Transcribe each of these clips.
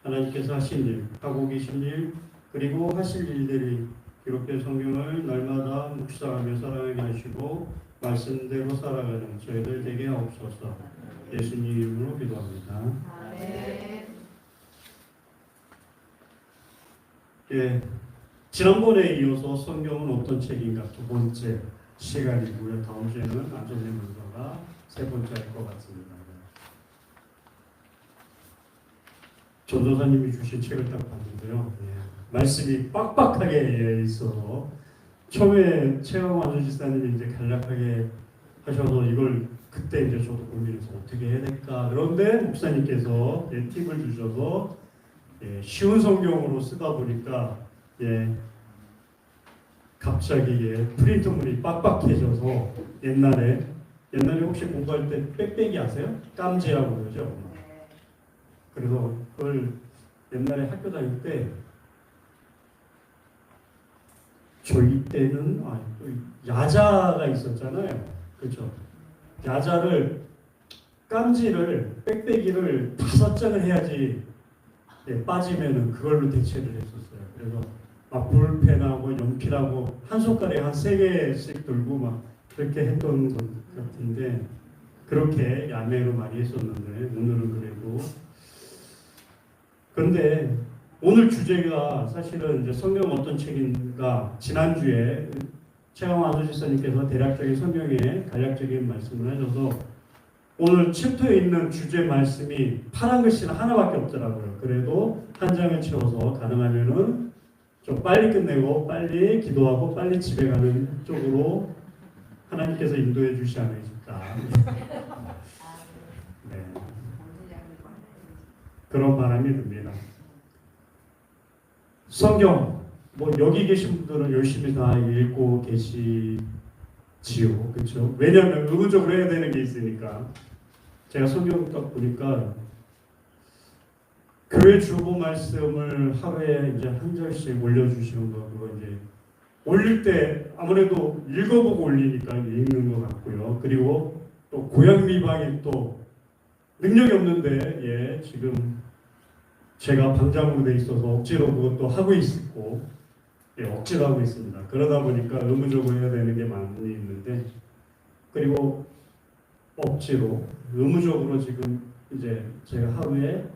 하나님께서 하신 일, 하고 계신 일, 그리고 하실 일들이 기록된 성경을 날마다 묵상하며 살아가게 하시고 말씀대로 살아가는 저희들 되게 하옵소서. 예수님 이름으로 기도합니다. 예, 지난번에 이어서 성경은 어떤 책인가 두 번째 시간이고요. 다음 주에는 안전의 문서가 세 번째일 것 같습니다. 전도사님이 주신 책을 딱 봤는데요. 말씀이 빡빡하게 있어서 처음에 최강환 지사님이 이제 간략하게 하셔서 이걸 그때 이제 저도 고민해서 어떻게 해야 될까. 그런데 목사님께서 팁을 주셔서 쉬운 성경으로 쓰다 보니까 갑자기 프린트물이 빡빡해져서 옛날에 혹시 공부할 때 빽빽이 아세요? 깜지라고 그러죠. 그래서 그걸 옛날에 학교 다닐 때 저희 때는 야자가 있었잖아요. 그렇죠? 야자를 깜지를 빽빽이를 5장을 해야지 빠지면은 그걸로 대체를 했었어요. 그래서 막 볼펜하고 연필하고 한 손가락에 한 3개씩 들고 막 그렇게 했던 것 같은데 그렇게 야매로 많이 했었는데 오늘은 그래도 그런데 오늘 주제가 사실은 이제 성경 어떤 책인가 지난주에 최강환 지사님께서 대략적인 성경에 간략적인 말씀을 하셔서 오늘 챕터에 있는 주제 말씀이 파란 글씨는 하나밖에 없더라고요. 그래도 한 장을 채워서 가능하면은 좀 빨리 끝내고 빨리 기도하고 빨리 집에 가는 쪽으로 하나님께서 인도해 주시지 않으실까. 네. 그런 바람이 듭니다. 성경 여기 계신 분들은 열심히 다 읽고 계시지요, 그렇죠? 왜냐하면 의무적으로 해야 되는 게 있으니까. 제가 성경 딱 보니까 교회 주보 말씀을 하루에 이제 한 절씩 올려주시는 거 그거 이제 올릴 때 아무래도 읽어보고 올리니까 읽는 것 같고요. 그리고 또 고향 미방이 또 능력이 없는데 지금 제가 방장으로 돼 있어서 억지로 그것도 하고 있고 억지로 하고 있습니다. 그러다 보니까 의무적으로 해야 되는 게 많이 있는데 그리고 억지로 의무적으로 지금 이제 제가 하루에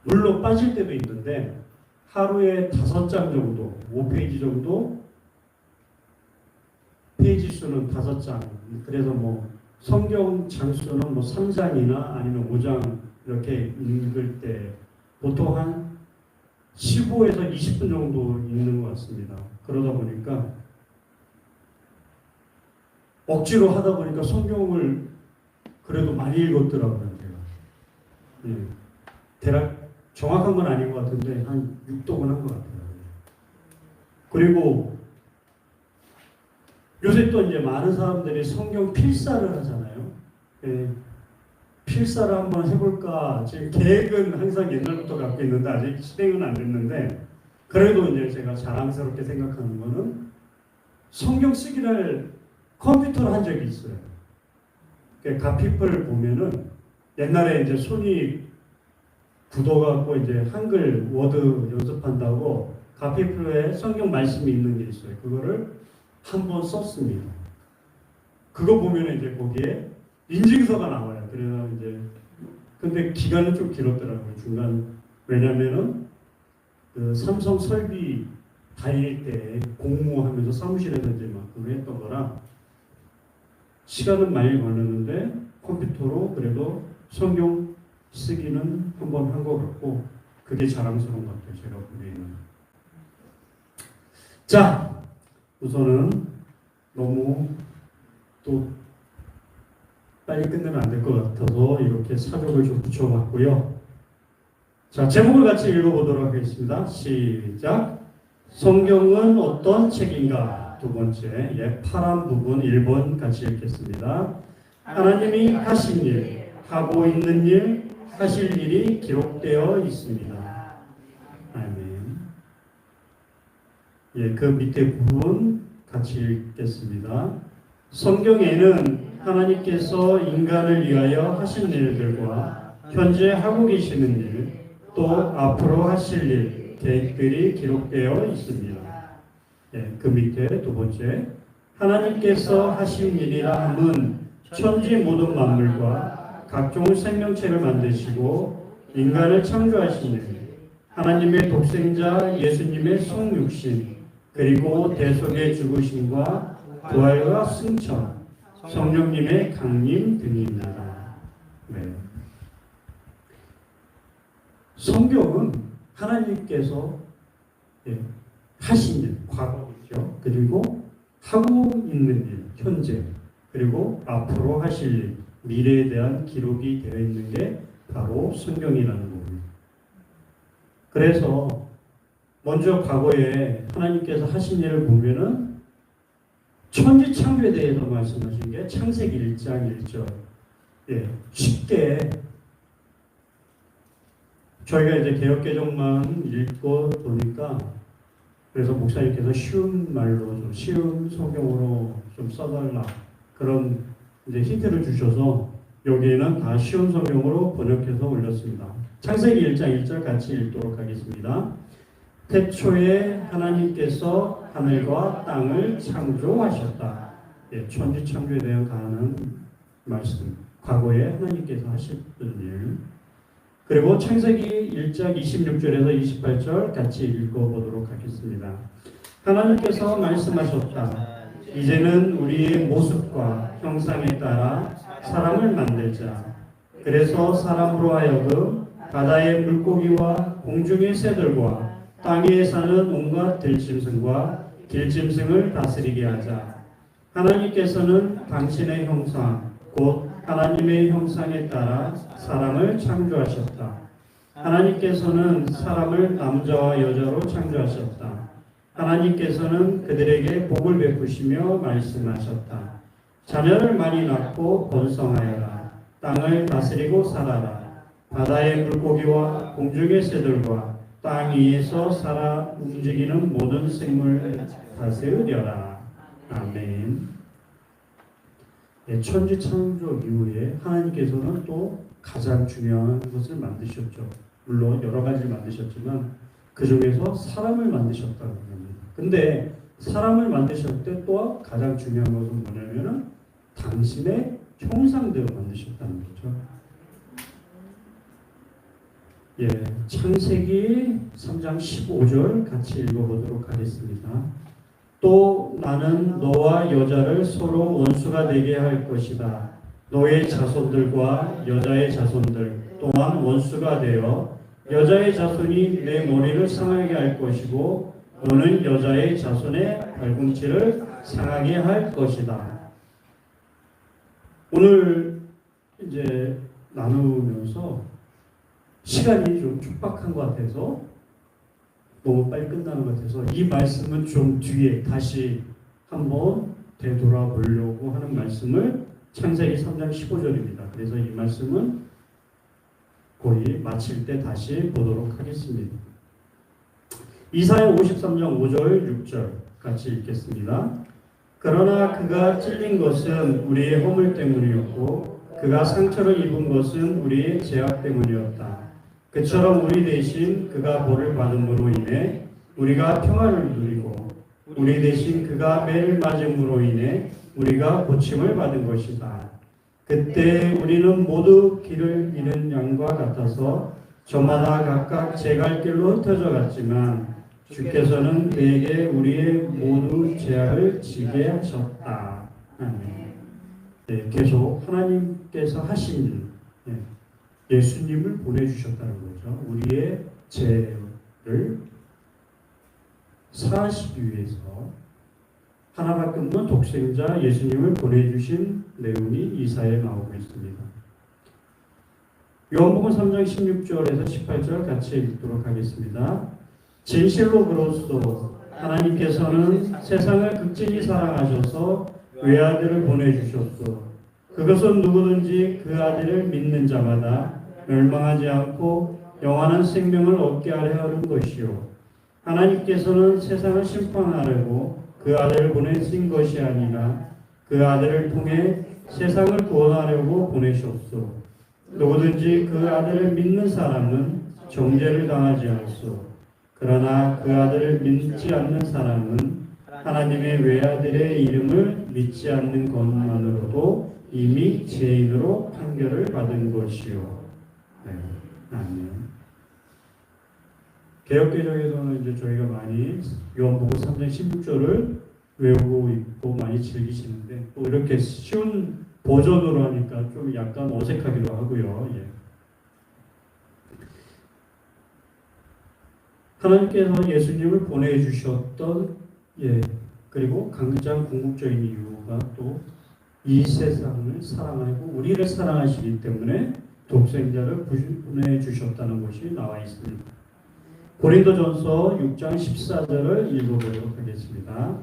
물론 빠질 때도 있는데 하루에 5장 정도 5페이지 정도 페이지 수는 5장 그래서 성경 장수는 3장이나 아니면 5장 이렇게 읽을 때 보통 한 15에서 20분 정도 읽는 것 같습니다. 그러다 보니까 억지로 하다 보니까 성경을 그래도 많이 읽었더라고요. 제가. 대략 정확한 건 아닌 것 같은데 한 6독은 한 것 같아요. 그리고 요새 또 이제 많은 사람들이 성경 필사를 하잖아요. 필사를 한번 해볼까 지금 계획은 항상 옛날부터 갖고 있는데 아직 실행은 안 됐는데 그래도 이제 제가 자랑스럽게 생각하는 거는 성경 쓰기를 컴퓨터로 한 적이 있어요. 가피플 보면은 옛날에 이제 손이 굳어갖고 이제 한글 워드 연습한다고 가피플에 성경 말씀이 있는 게 있어요. 그거를 한번 썼습니다. 그거 보면 이제 거기에 인증서가 나와요. 그래서 이제 근데 기간은 좀 길었더라고요. 중간 왜냐면은 그 삼성 설비 다닐 때 공무하면서 사무실에서 이제 막 그거 했던 거라 시간은 많이 걸렸는데 컴퓨터로 그래도 성경 쓰기는 한번 한 것 같고 그게 자랑스러운 것 같아요. 제가 보기에는. 자, 우선은 너무 또 빨리 끝내면 안 될 것 같아서 이렇게 사족을 좀 붙여봤고요. 자, 제목을 같이 읽어보도록 하겠습니다. 시작. 성경은 어떤 책인가? 두 번째, 파란 부분 1번 같이 읽겠습니다. 하나님이 하신 일, 하고 있는 일, 하실 일이 기록되어 있습니다. 아멘. 그 밑에 부분 같이 읽겠습니다. 성경에는 하나님께서 인간을 위하여 하신 일들과 현재 하고 계시는 일, 또 앞으로 하실 일, 계획들이 기록되어 있습니다. 그 밑에 두 번째, 하나님께서 하신 일이라 함은 천지 모든 만물과 각종 생명체를 만드시고 인간을 창조하신 일, 하나님의 독생자 예수님의 성육신, 그리고 대속의 죽으심과 부활과 승천, 성령님의 강림 등입니다. 네. 성경은 하나님께서 하신 일, 과거죠. 그리고 하고 있는 일, 현재, 그리고 앞으로 하실 일, 미래에 대한 기록이 되어 있는 게 바로 성경이라는 겁니다. 그래서 먼저 과거에 하나님께서 하신 일을 보면은 천지 창조에 대해서 말씀하신 게 창세기 1장 1절. 쉽게 저희가 이제 개역개정만 읽고 보니까 그래서 목사님께서 쉬운 말로 좀 쉬운 성경으로 좀 써달라 그런 이제 힌트를 주셔서 여기에는 다 쉬운 성경으로 번역해서 올렸습니다. 창세기 1장 1절 같이 읽도록 하겠습니다. 태초에 하나님께서 하늘과 땅을 창조하셨다. 천지 창조에 대한 가는 말씀. 과거에 하나님께서 하셨던 일. 그리고 창세기 1장 26절에서 28절 같이 읽어보도록 하겠습니다. 하나님께서 말씀하셨다. 이제는 우리의 모습과 형상에 따라 사람을 만들자. 그래서 사람으로 하여금 바다의 물고기와 공중의 새들과 땅 위에 사는 온갖 들짐승과 길짐승을 다스리게 하자. 하나님께서는 당신의 형상, 곧 하나님의 형상에 따라 사람을 창조하셨다. 하나님께서는 사람을 남자와 여자로 창조하셨다. 하나님께서는 그들에게 복을 베푸시며 말씀하셨다. 자녀를 많이 낳고 번성하여라. 땅을 다스리고 살아라. 바다의 물고기와 공중의 새들과 땅 위에서 살아 움직이는 모든 생물을 다스리려라. 아멘. 천지 창조 이후에 하나님께서는 또 가장 중요한 것을 만드셨죠. 물론 여러 가지를 만드셨지만 그 중에서 사람을 만드셨다고 합니다. 근데 사람을 만드실 때 또 가장 중요한 것은 뭐냐면은 당신의 형상대로 만드셨다는 거죠. 창세기 3장 15절 같이 읽어보도록 하겠습니다. 또 나는 너와 여자를 서로 원수가 되게 할 것이다. 너의 자손들과 여자의 자손들 또한 원수가 되어 여자의 자손이 내 머리를 상하게 할 것이고 너는 여자의 자손의 발꿈치를 상하게 할 것이다. 오늘 이제 나누면서 시간이 좀 촉박한 것 같아서 너무 빨리 끝나는 것 같아서 이 말씀은 좀 뒤에 다시 한번 되돌아보려고 하는 말씀을 창세기 3장 15절입니다. 그래서 이 말씀은 거의 마칠 때 다시 보도록 하겠습니다. 이사야 53장 5절 6절 같이 읽겠습니다. 그러나 그가 찔린 것은 우리의 허물 때문이었고 그가 상처를 입은 것은 우리의 죄악 때문이었다. 그처럼 우리 대신 그가 벌을 받음으로 인해 우리가 평화를 누리고 우리 대신 그가 매를 맞음으로 인해 우리가 고침을 받은 것이다. 그때 우리는 모두 길을 잃은 양과 같아서 저마다 각각 제 갈 길로 흩어져 갔지만 주께서는 그에게 우리의 모두 죄악을 지게 하셨다. 아멘. 계속 하나님께서 하신 일, 예수님을 보내주셨다는 거죠. 우리의 죄를 사하시기 위해서 하나밖에 없는 독생자 예수님을 보내주신 내용이 이사야에 나오고 있습니다. 요한복음 3장 16절에서 18절 같이 읽도록 하겠습니다. 진실로 그로써 하나님께서는 세상을 극진히 사랑하셔서 외아들을 보내주셨소. 그것은 누구든지 그 아들을 믿는 자마다 멸망하지 않고 영원한 생명을 얻게 하려 하는 것이요. 하나님께서는 세상을 심판하려고 그 아들을 보내신 것이 아니라 그 아들을 통해 세상을 구원하려고 보내셨소. 누구든지 그 아들을 믿는 사람은 정죄를 당하지 않소. 그러나 그 아들을 믿지 않는 사람은 하나님의 외아들의 이름을 믿지 않는 것만으로도 이미 죄인으로 판결을 받은 것이요. 네, 아멘. 개역개정에서는 이제 저희가 많이 요한복음 3장 16절을 외우고 있고 많이 즐기시는데 또 이렇게 쉬운 버전으로 하니까 좀 약간 어색하기도 하고요. 예. 하나님께서 예수님을 보내주셨던 그리고 가장 궁극적인 이유가 또 이 세상을 사랑하고 우리를 사랑하시기 때문에 독생자를 보내주셨다는 것이 나와 있습니다. 고린도전서 6장 14절을 읽어보도록 하겠습니다.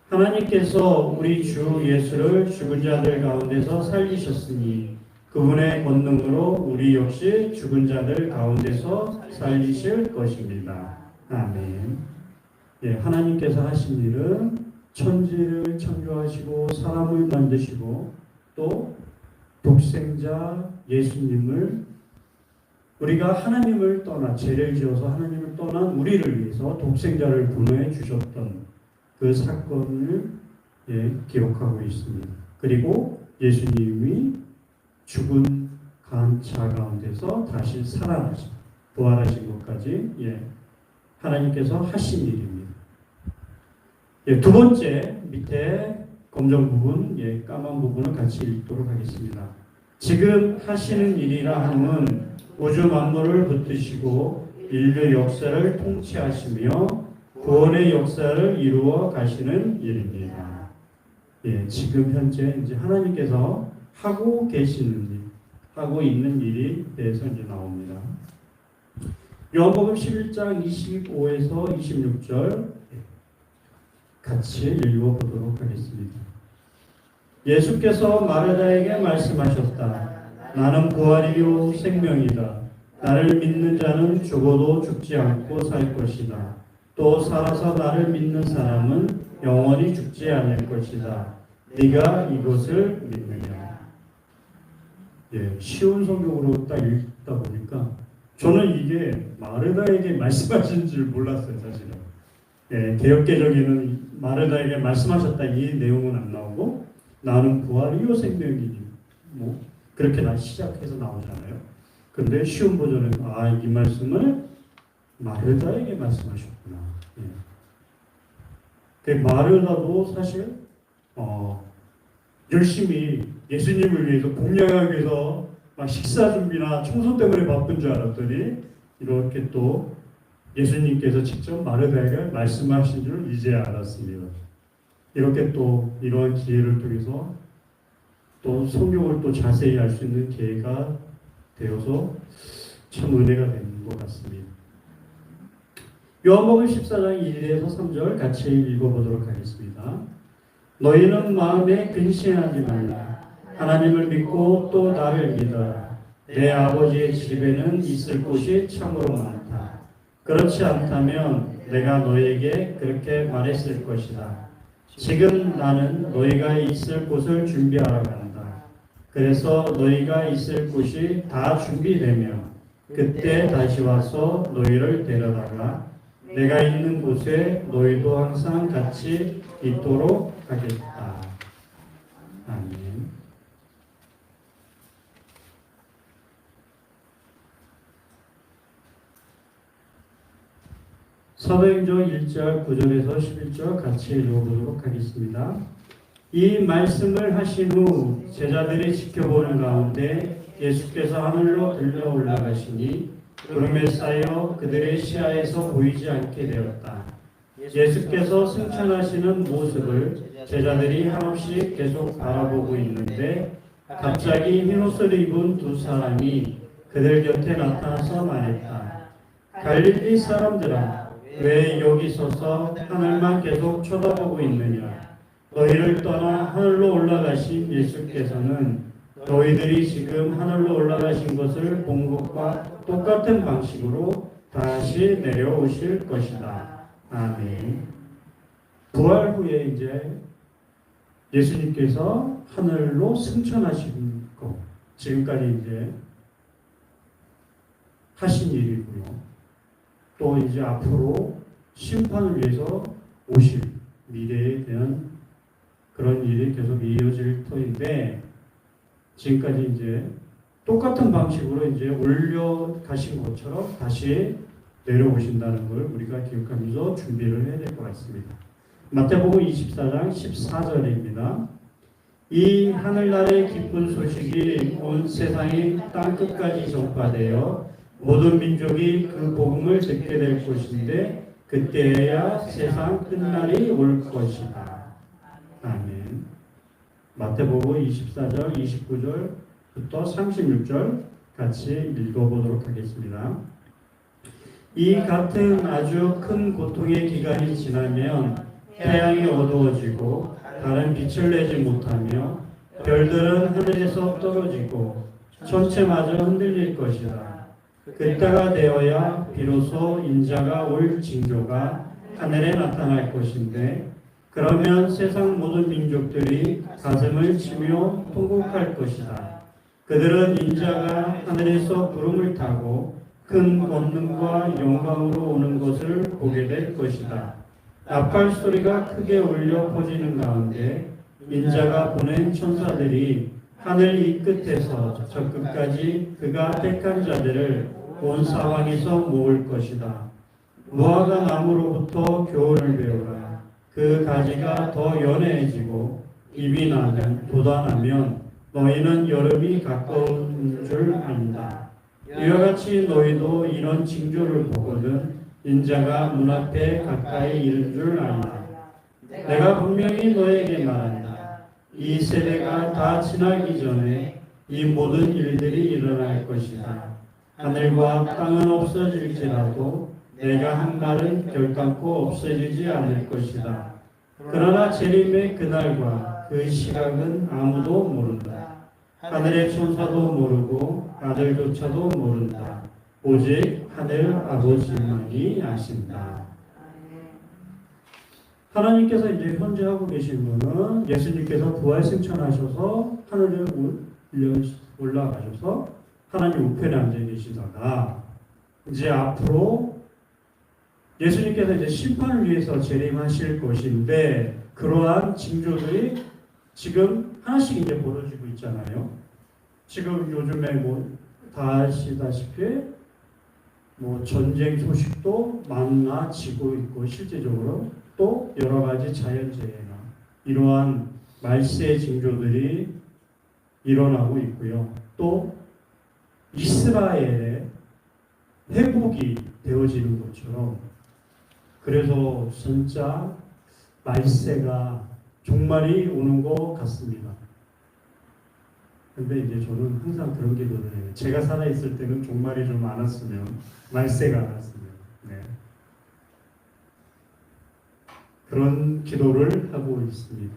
하나님께서 우리 주 예수를 죽은 자들 가운데서 살리셨으니 그분의 권능으로 우리 역시 죽은 자들 가운데서 살리실 것입니다. 아멘. 하나님께서 하신 일은 천지를 창조하시고 사람을 만드시고 또 독생자 예수님을 우리가 하나님을 떠나 죄를 지어서 하나님을 떠난 우리를 위해서 독생자를 보내주셨던 그 사건을 기록하고 있습니다. 그리고 예수님이 죽은 자 가운데서 다시 살아나신 부활하신 것까지 하나님께서 하신 일입니다. 두 번째 밑에 검정 부분, 까만 부분을 같이 읽도록 하겠습니다. 지금 하시는 일이라 함은 우주 만물을 붙드시고 인류 역사를 통치하시며 구원의 역사를 이루어 가시는 일입니다. 지금 현재 이제 하나님께서 하고 계시는 일, 하고 있는 일이 대해서 이제 나옵니다. 요한복음 11장 25에서 26절 같이 읽어보도록 하겠습니다. 예수께서 마르다에게 말씀하셨다. 나는 부활이요 생명이다. 나를 믿는 자는 죽어도 죽지 않고 살 것이다. 또 살아서 나를 믿는 사람은 영원히 죽지 않을 것이다. 네가 이것을 믿느냐? 쉬운 성경으로 딱 읽다 보니까 저는 이게 마르다에게 말씀하신 줄 몰랐어요, 사실은. 개역개정에는 마르다에게 말씀하셨다 이 내용은 안 나오고 나는 부활이요 생명이니 그렇게 시작해서 나오잖아요. 그런데 쉬운 버전은 이 말씀을 마르다에게 말씀하셨구나. 마르다도 사실 열심히 예수님을 위해서 공양하기 위해서 식사 준비나 청소 때문에 바쁜 줄 알았더니 이렇게 또 예수님께서 직접 마르다에게 말씀하신 줄 이제 알았습니다. 이렇게 또 이러한 기회를 통해서 또 성경을 또 자세히 알 수 있는 기회가 되어서 참 은혜가 되는 것 같습니다. 요한복음 14장 1에서 3절 같이 읽어보도록 하겠습니다. 너희는 마음에 근심하지 말라. 하나님을 믿고 또 나를 믿어라. 내 아버지의 집에는 있을 곳이 참으로 많다. 그렇지 않다면 내가 너희에게 그렇게 말했을 것이다. 지금 나는 너희가 있을 곳을 준비하러 간다. 그래서 너희가 있을 곳이 다 준비되면 그때 다시 와서 너희를 데려다가 내가 있는 곳에 너희도 항상 같이 있도록 하겠다. 아멘. 사도행전 1절 9절에서 11절 같이 읽어보도록 하겠습니다. 이 말씀을 하신 후 제자들이 지켜보는 가운데 예수께서 하늘로 들려 올라가시니 구름에 쌓여 그들의 시야에서 보이지 않게 되었다. 예수께서 승천하시는 모습을 제자들이 한없이 계속 바라보고 있는데 갑자기 흰옷을 입은 두 사람이 그들 곁에 나타나서 말했다. 갈릴리 사람들아, 왜 여기 서서 하늘만 계속 쳐다보고 있느냐? 너희를 떠나 하늘로 올라가신 예수께서는 너희들이 지금 하늘로 올라가신 것을 본 것과 똑같은 방식으로 다시 내려오실 것이다. 아멘. 부활 후에 이제 예수님께서 하늘로 승천하신 것, 지금까지 이제 하신 일이고요. 또 이제 앞으로 심판을 위해서 오실 미래에 대한 그런 일이 계속 이어질 터인데, 지금까지 이제 똑같은 방식으로 이제 올려가신 것처럼 다시 내려오신다는 걸 우리가 기억하면서 준비를 해야 될 것 같습니다. 마태복음 24장 14절입니다. 이 하늘나라의 기쁜 소식이 온 세상의 땅끝까지 전파되어 모든 민족이 그 복음을 듣게 될 것인데 그때야 세상 끝날이 올 것이다. 아멘. 마태복음 24절 29절부터 36절 같이 읽어보도록 하겠습니다. 이 같은 아주 큰 고통의 기간이 지나면 태양이 어두워지고 달은 빛을 내지 못하며 별들은 하늘에서 떨어지고 천체마저 흔들릴 것이다. 그때가 되어야 비로소 인자가 올 징조가 하늘에 나타날 것인데 그러면 세상 모든 민족들이 가슴을 치며 통곡할 것이다. 그들은 인자가 하늘에서 구름을 타고 큰 권능과 영광으로 오는 것을 보게 될 것이다. 나팔 소리가 크게 울려 퍼지는 가운데 인자가 보낸 천사들이 하늘 이 끝에서 저 끝까지 그가 택한 자들을 온 사방에서 모을 것이다. 무화과 나무로부터 교훈을 배우라. 그 가지가 더 연해지고 잎이 나면 돋아나면 너희는 여름이 가까운 줄 안다. 이와 같이 너희도 이런 징조를 보거든 인자가 문 앞에 가까이 이른 줄 안다. 내가 분명히 너에게 말한다. 이 세대가 다 지나기 전에 이 모든 일들이 일어날 것이다. 하늘과 땅은 없어질지라도 내가 한 말은 결단코 없어지지 않을 것이다. 그러나 재림의 그날과 그 시각은 아무도 모른다. 하늘의 천사도 모르고 아들조차도 모른다. 오직 하늘 아버지만이 아신다. 하나님께서 이제 현재 하고 계신 분은 예수님께서 부활 승천하셔서 하늘에 올라가셔서 하나님 우편에 앉아 계시다가 이제 앞으로 예수님께서 이제 심판을 위해서 재림하실 것인데 그러한 징조들이 지금 하나씩 이제 벌어지고 있잖아요. 지금 요즘에 뭐 다 아시다시피 뭐 전쟁 소식도 많아지고 있고 실제적으로 또 여러 가지 자연재해나 이러한 말세 징조들이 일어나고 있고요. 또 이스라엘의 회복이 되어지는 것처럼 그래서 진짜 말세가 종말이 오는 것 같습니다. 근데 이제 저는 항상 그런 기도를 해요. 제가 살아있을 때는 종말이 좀 안 왔으면, 말세가 안 왔으면. 네. 그런 기도를 하고 있습니다.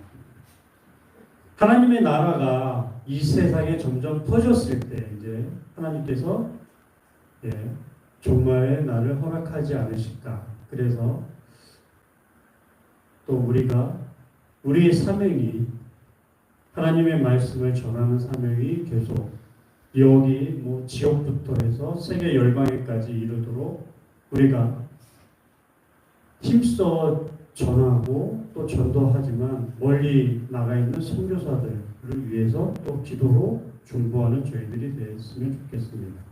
하나님의 나라가 이 세상에 점점 퍼졌을 때 이제 하나님께서 종말의 날을 허락하지 않으실까. 그래서 또 우리의 사명이 하나님의 말씀을 전하는 사명이 계속 여기 뭐 지역부터 해서 세계 열방에까지 이르도록 우리가 힘써 전하고 또 전도하지만 멀리 나가 있는 선교사들을 위해서 또 기도로 중보하는 저희들이 됐으면 좋겠습니다.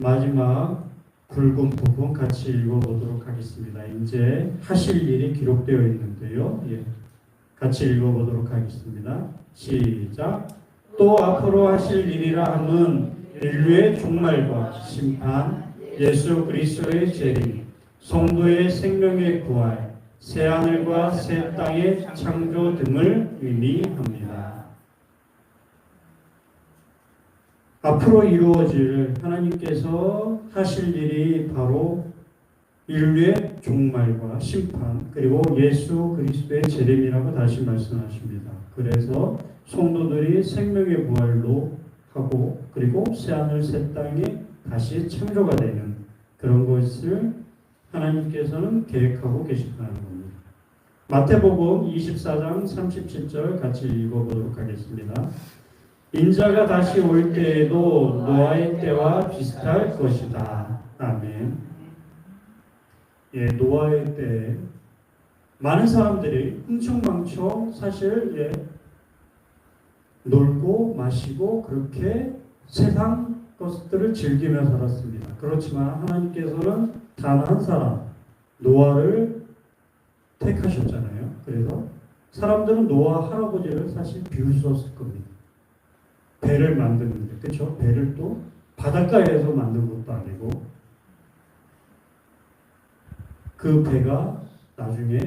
마지막 굵은 부분 같이 읽어보도록 하겠습니다. 이제 하실 일이 기록되어 있는데요. 같이 읽어보도록 하겠습니다. 시작. 또 앞으로 하실 일이라 함은 인류의 종말과 심판, 예수 그리스도의 재림, 성도의 생명의 부활, 새 하늘과 새 땅의 창조 등을 의미합니다. 앞으로 이루어질 하나님께서 하실 일이 바로 인류의 종말과 심판 그리고 예수 그리스도의 재림이라고 다시 말씀하십니다. 그래서 성도들이 생명의 부활로 하고 그리고 새하늘 새 땅이 다시 창조가 되는 그런 것을 하나님께서는 계획하고 계시다는 겁니다. 마태복음 24장 37절 같이 읽어보도록 하겠습니다. 인자가 다시 올 때에도 노아의 때와 비슷할 것이다. 아멘. 예, 노아의 때 많은 사람들이 흥청망청 사실 놀고 마시고 그렇게 세상 것들을 즐기며 살았습니다. 그렇지만 하나님께서는 단 한 사람 노아를 택하셨잖아요. 그래서 사람들은 노아 할아버지를 사실 비웃었을 겁니다. 배를 만드는데, 그렇죠? 배를 또 바닷가에서 만든 것도 아니고 그 배가 나중에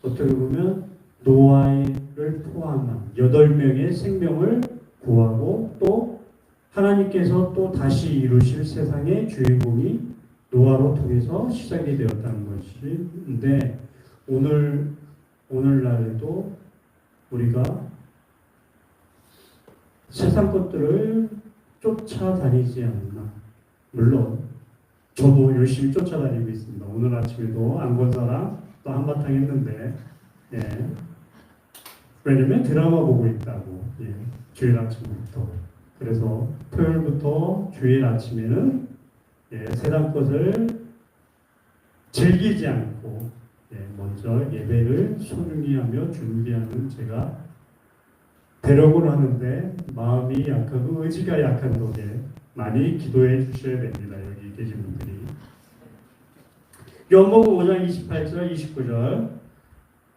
어떻게 보면 노아를 포함한 8명의 생명을 구하고 또 하나님께서 또 다시 이루실 세상의 주인공이 노아로 통해서 시작이 되었다는 것인데 오늘날에도 우리가 세상 것들을 쫓아다니지 않나. 물론 저도 열심히 쫓아다니고 있습니다. 오늘 아침에도 안건사랑 또 한바탕 했는데 왜냐면 드라마 보고 있다고 주일 아침부터. 그래서 토요일부터 주일 아침에는 세상 것을 즐기지 않고 먼저 예배를 소중히 하며 준비하는 제가 되려고 하는데 마음이 약하고 의지가 약한 덕에 많이 기도해 주셔야 됩니다. 여기 계신 분들이. 요한복음 5장 28절 29절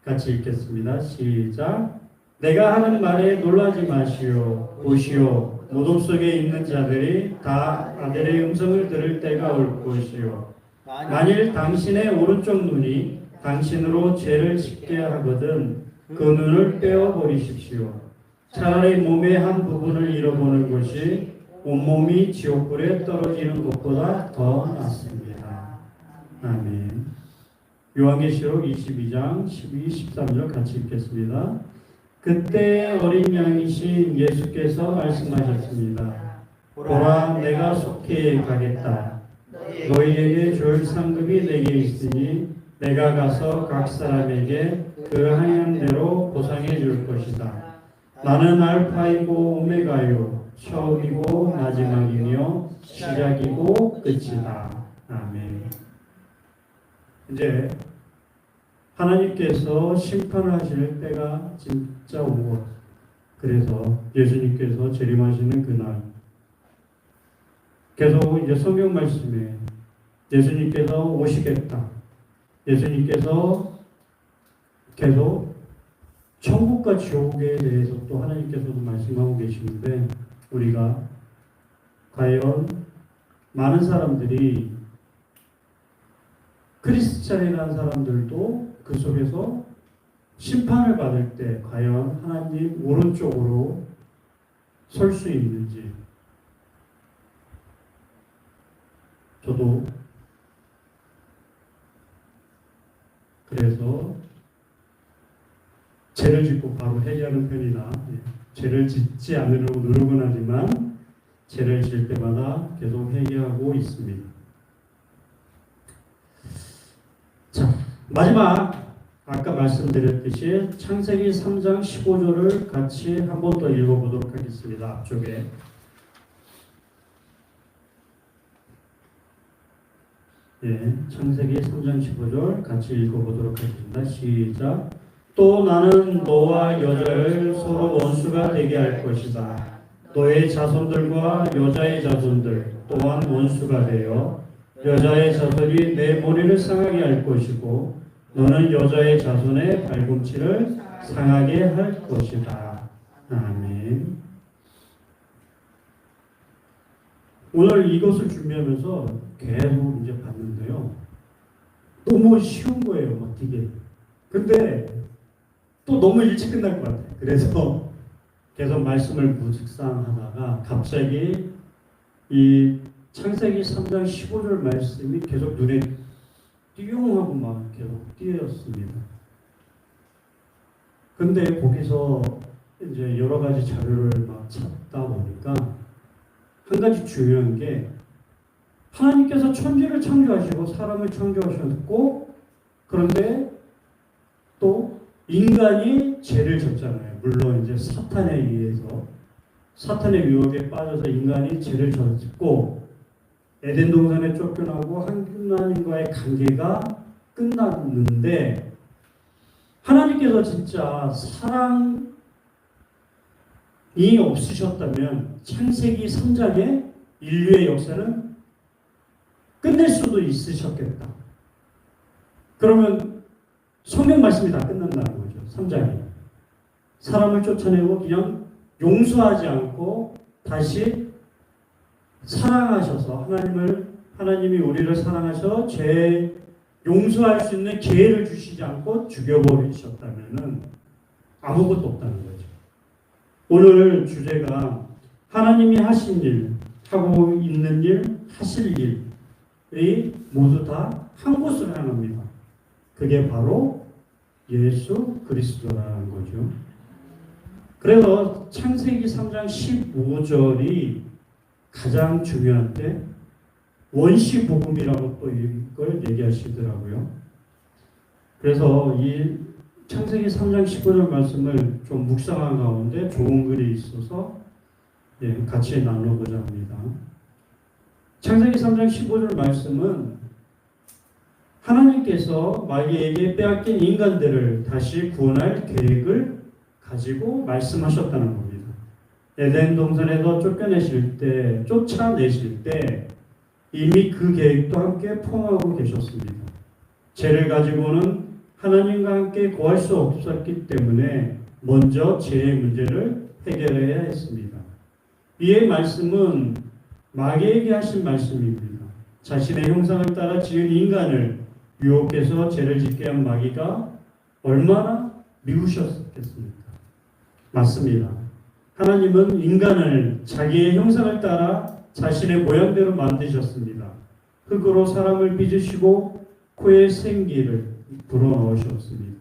같이 읽겠습니다. 시작. 내가 하는 말에 놀라지 마시오. 보시오. 무덤 속에 있는 자들이 다 아들의 음성을 들을 때가 올 것이요. 만일 당신의 오른쪽 눈이 당신으로 죄를 짓게 하거든 그 눈을 떼어버리십시오. 차라리 몸의 한 부분을 잃어보는 것이 온몸이 지옥불에 떨어지는 것보다 더 낫습니다. 아멘. 요한계시록 22장 12, 13절 같이 읽겠습니다. 그때 어린 양이신 예수께서 말씀하셨습니다. 보라, 내가 속히 가겠다. 너희에게 줄 상급이 내게 있으니 내가 가서 각 사람에게 그 행한 대로 보상해 줄 것이다. 나는 알파이고 오메가요, 처음이고 마지막이며 시작이고 끝이다. 아멘. 이제 하나님께서 심판을 하실 때가 진짜 온 것. 그래서 예수님께서 재림하시는 그날 계속 이제 성경 말씀에 예수님께서 오시겠다. 예수님께서 계속 천국과 지옥에 대해서 또 하나님께서도 말씀하고 계시는데 우리가 과연 많은 사람들이 크리스찬이라는 사람들도 그 속에서 심판을 받을 때 과연 하나님 오른쪽으로 설 수 있는지 저도 그래서 죄를 짓고 바로 회개하는 편이라 죄를 짓지 않으려고 노력은 하지만 죄를 질 때마다 계속 회개하고 있습니다. 자, 마지막 아까 말씀드렸듯이 창세기 3장 15절을 같이 한 번 더 읽어보도록 하겠습니다. 앞쪽에 창세기 3장 15절 같이 읽어보도록 하겠습니다. 시작. 또 나는 너와 여자를 서로 원수가 되게 할 것이다. 너의 자손들과 여자의 자손들 또한 원수가 되어 여자의 자손이 내 머리를 상하게 할 것이고 너는 여자의 자손의 발꿈치를 상하게 할 것이다. 아멘. 오늘 이것을 준비하면서 계속 이제 봤는데요. 너무 쉬운 거예요, 막 되게. 근데 또 너무 일찍 끝날 것 같아요. 그래서 계속 말씀을 묵상하다가 갑자기 이 창세기 3장 15절 말씀이 계속 눈에 띠용하고 막 계속 띄었습니다. 근데 거기서 이제 여러 가지 자료를 막 찾다 보니까 한 가지 중요한 게 하나님께서 천지를 창조하시고 사람을 창조하셨고 그런데 또 인간이 죄를 졌잖아요. 물론 이제 사탄에 의해서 사탄의 유혹에 빠져서 인간이 죄를 짓고 에덴 동산에 쫓겨나고 하나님과의 관계가 끝났는데 하나님께서 진짜 사랑이 없으셨다면 창세기 3장의 인류의 역사는 끝낼 수도 있으셨겠다. 그러면 성경 말씀이 다 끝난다는 거죠. 3장이. 사람을 쫓아내고 그냥 용서하지 않고 다시 사랑하셔서 하나님이 우리를 사랑하셔 죄 용서할 수 있는 기회를 주시지 않고 죽여버리셨다면은 아무것도 없다는 거죠. 오늘 주제가 하나님이 하신 일, 하고 있는 일, 하실 일이 모두 다 한 곳으로 향합니다. 그게 바로 예수 그리스도라는 거죠. 그래서 창세기 3장 15절이 가장 중요한데 원시 복음이라고 또 이걸 얘기하시더라고요. 그래서 이 창세기 3장 15절 말씀을 좀 묵상한 가운데 좋은 글이 있어서 같이 나눠보자 합니다. 창세기 3장 15절 말씀은 하나님께서 마귀에게 빼앗긴 인간들을 다시 구원할 계획을 가지고 말씀하셨다는 겁니다. 에덴 동산에서 쫓아내실 때 이미 그 계획도 함께 포함하고 계셨습니다. 죄를 가지고는 하나님과 함께 거할 수 없었기 때문에 먼저 죄의 문제를 해결해야 했습니다. 이의 말씀은 마귀에게 하신 말씀입니다. 자신의 형상을 따라 지은 인간을 유혹해서 죄를 짓게 한 마귀가 얼마나 미우셨겠습니까? 맞습니다. 하나님은 인간을 자기의 형상을 따라 자신의 모양대로 만드셨습니다. 흙으로 사람을 빚으시고 코에 생기를 불어넣으셨습니다.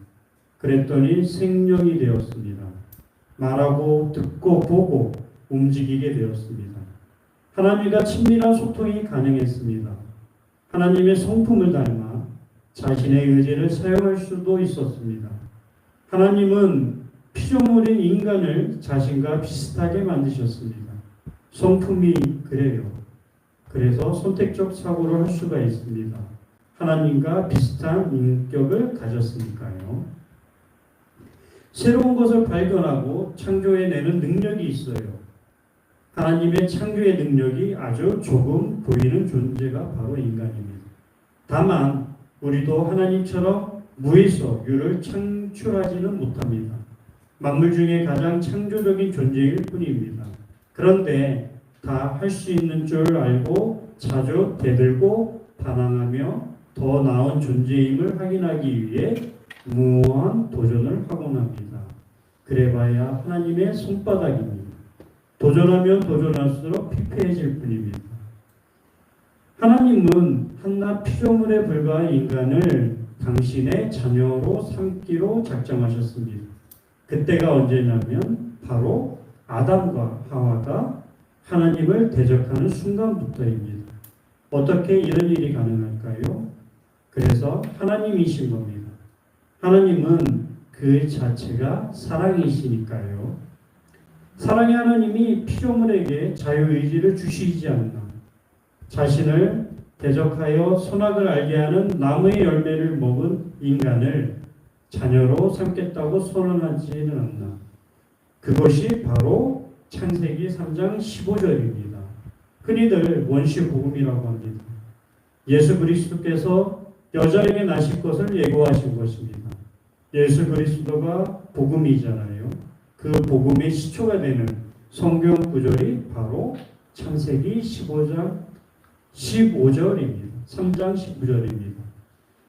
그랬더니 생명이 되었습니다. 말하고 듣고 보고 움직이게 되었습니다. 하나님과 친밀한 소통이 가능했습니다. 하나님의 성품을 닮아 자신의 의지를 사용할 수도 있었습니다. 하나님은 피조물인 인간을 자신과 비슷하게 만드셨습니다. 성품이 그래요. 그래서 선택적 사고를 할 수가 있습니다. 하나님과 비슷한 인격을 가졌으니까요. 새로운 것을 발견하고 창조해내는 능력이 있어요. 하나님의 창조의 능력이 아주 조금 보이는 존재가 바로 인간입니다. 다만 우리도 하나님처럼 무에서 유를 창출하지는 못합니다. 만물 중에 가장 창조적인 존재일 뿐입니다. 그런데 다 할 수 있는 줄 알고 자주 대들고 반항하며 더 나은 존재임을 확인하기 위해 무모한 도전을 하곤 합니다. 그래봐야 하나님의 손바닥입니다. 도전하면 도전할수록 피폐해질 뿐입니다. 하나님은 한낱 피조물에 불과한 인간을 당신의 자녀로 삼기로 작정하셨습니다. 그때가 언제냐면 바로 아담과 하와가 하나님을 대적하는 순간부터입니다. 어떻게 이런 일이 가능할까요? 그래서 하나님이신 겁니다. 하나님은 그 자체가 사랑이시니까요. 사랑의 하나님이 피조물에게 자유의지를 주시지 않나. 자신을 대적하여 선악을 알게 하는 나무의 열매를 먹은 인간을 자녀로 삼겠다고 선언하지는 않나. 그것이 바로 창세기 3장 15절입니다. 흔히들 원시복음이라고 합니다. 예수 그리스도께서 여자에게 나실 것을 예고하신 것입니다. 예수 그리스도가 복음이잖아요. 그 복음의 시초가 되는 성경 구절이 바로 창세기 15장 15절입니다. 3장 19절입니다.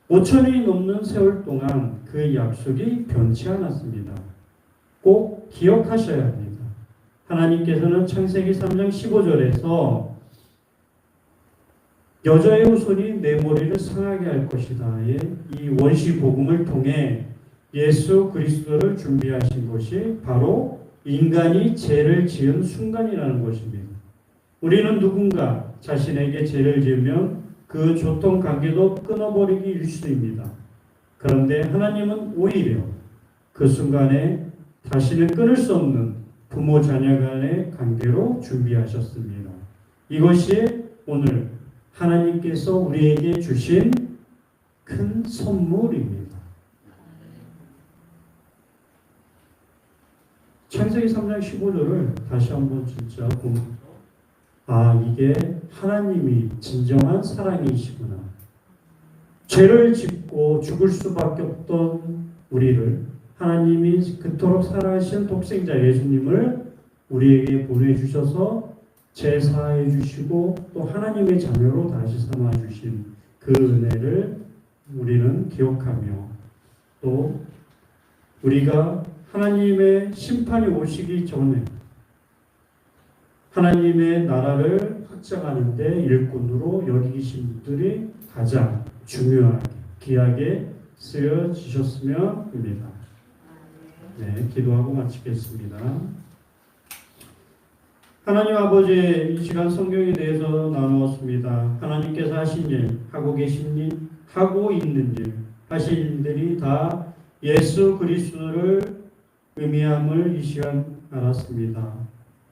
5천이 넘는 세월 동안 그 약속이 변치 않았습니다. 꼭 기억하셔야 합니다. 하나님께서는 창세기 3장 15절에서 여자의 후손이 내 머리를 상하게 할 것이다. 이 원시 복음을 통해 예수 그리스도를 준비하신 것이 바로 인간이 죄를 지은 순간이라는 것입니다. 우리는 누군가 자신에게 죄를 지으면 그 조통 관계도 끊어버리기 일쑤입니다. 그런데 하나님은 오히려 그 순간에 다시는 끊을 수 없는 부모 자녀 간의 관계로 준비하셨습니다. 이것이 오늘 하나님께서 우리에게 주신 큰 선물입니다. 창세기 3장 15절을 다시 한번 진짜 보면서 이게 하나님이 진정한 사랑이시구나. 죄를 짓고 죽을 수밖에 없던 우리를 하나님이 그토록 사랑하신 독생자 예수님을 우리에게 보내주셔서 제사해 주시고 또 하나님의 자녀로 다시 삼아 주신 그 은혜를 우리는 기억하며 또 우리가 하나님의 심판이 오시기 전에 하나님의 나라를 확장하는 데 일꾼으로 여기신 분들이 가장 중요하게 귀하게 쓰여지셨으면 합니다. 네, 기도하고 마치겠습니다. 하나님 아버지, 이 시간 성경에 대해서 나누었습니다. 하나님께서 하신 일, 하고 계신 일, 하고 있는 일, 하신 일들이 다 예수 그리스도를 의미함을 이 시간 알았습니다.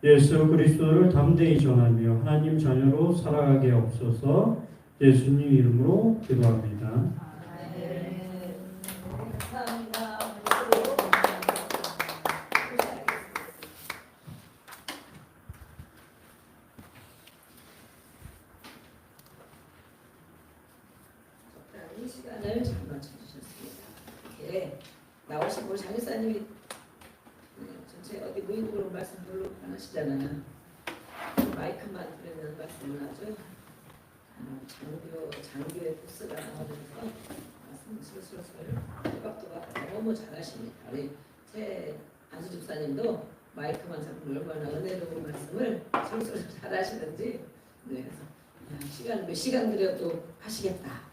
예수 그리스도를 담대히 전하며 하나님 자녀로 살아가게 없어서 예수님 이름으로 기도합니다. 이 시간을 잘 맞춰주셨습니다. 이렇게 나오신 우리 장교사님이 전체 어디 무인도로 말씀 별로 안 하시잖아요. 마이크만 들으면 말씀을 아주 장교의 포스가 나오면서 말씀을 슬슬슬 또박또박 너무 잘하십니다. 우리 새 안수 집사님도 마이크만 잡으면 얼마나 은혜로운 말씀을 슬슬 잘하시는지 그래서 시간 몇 시간 들여도 하시겠다.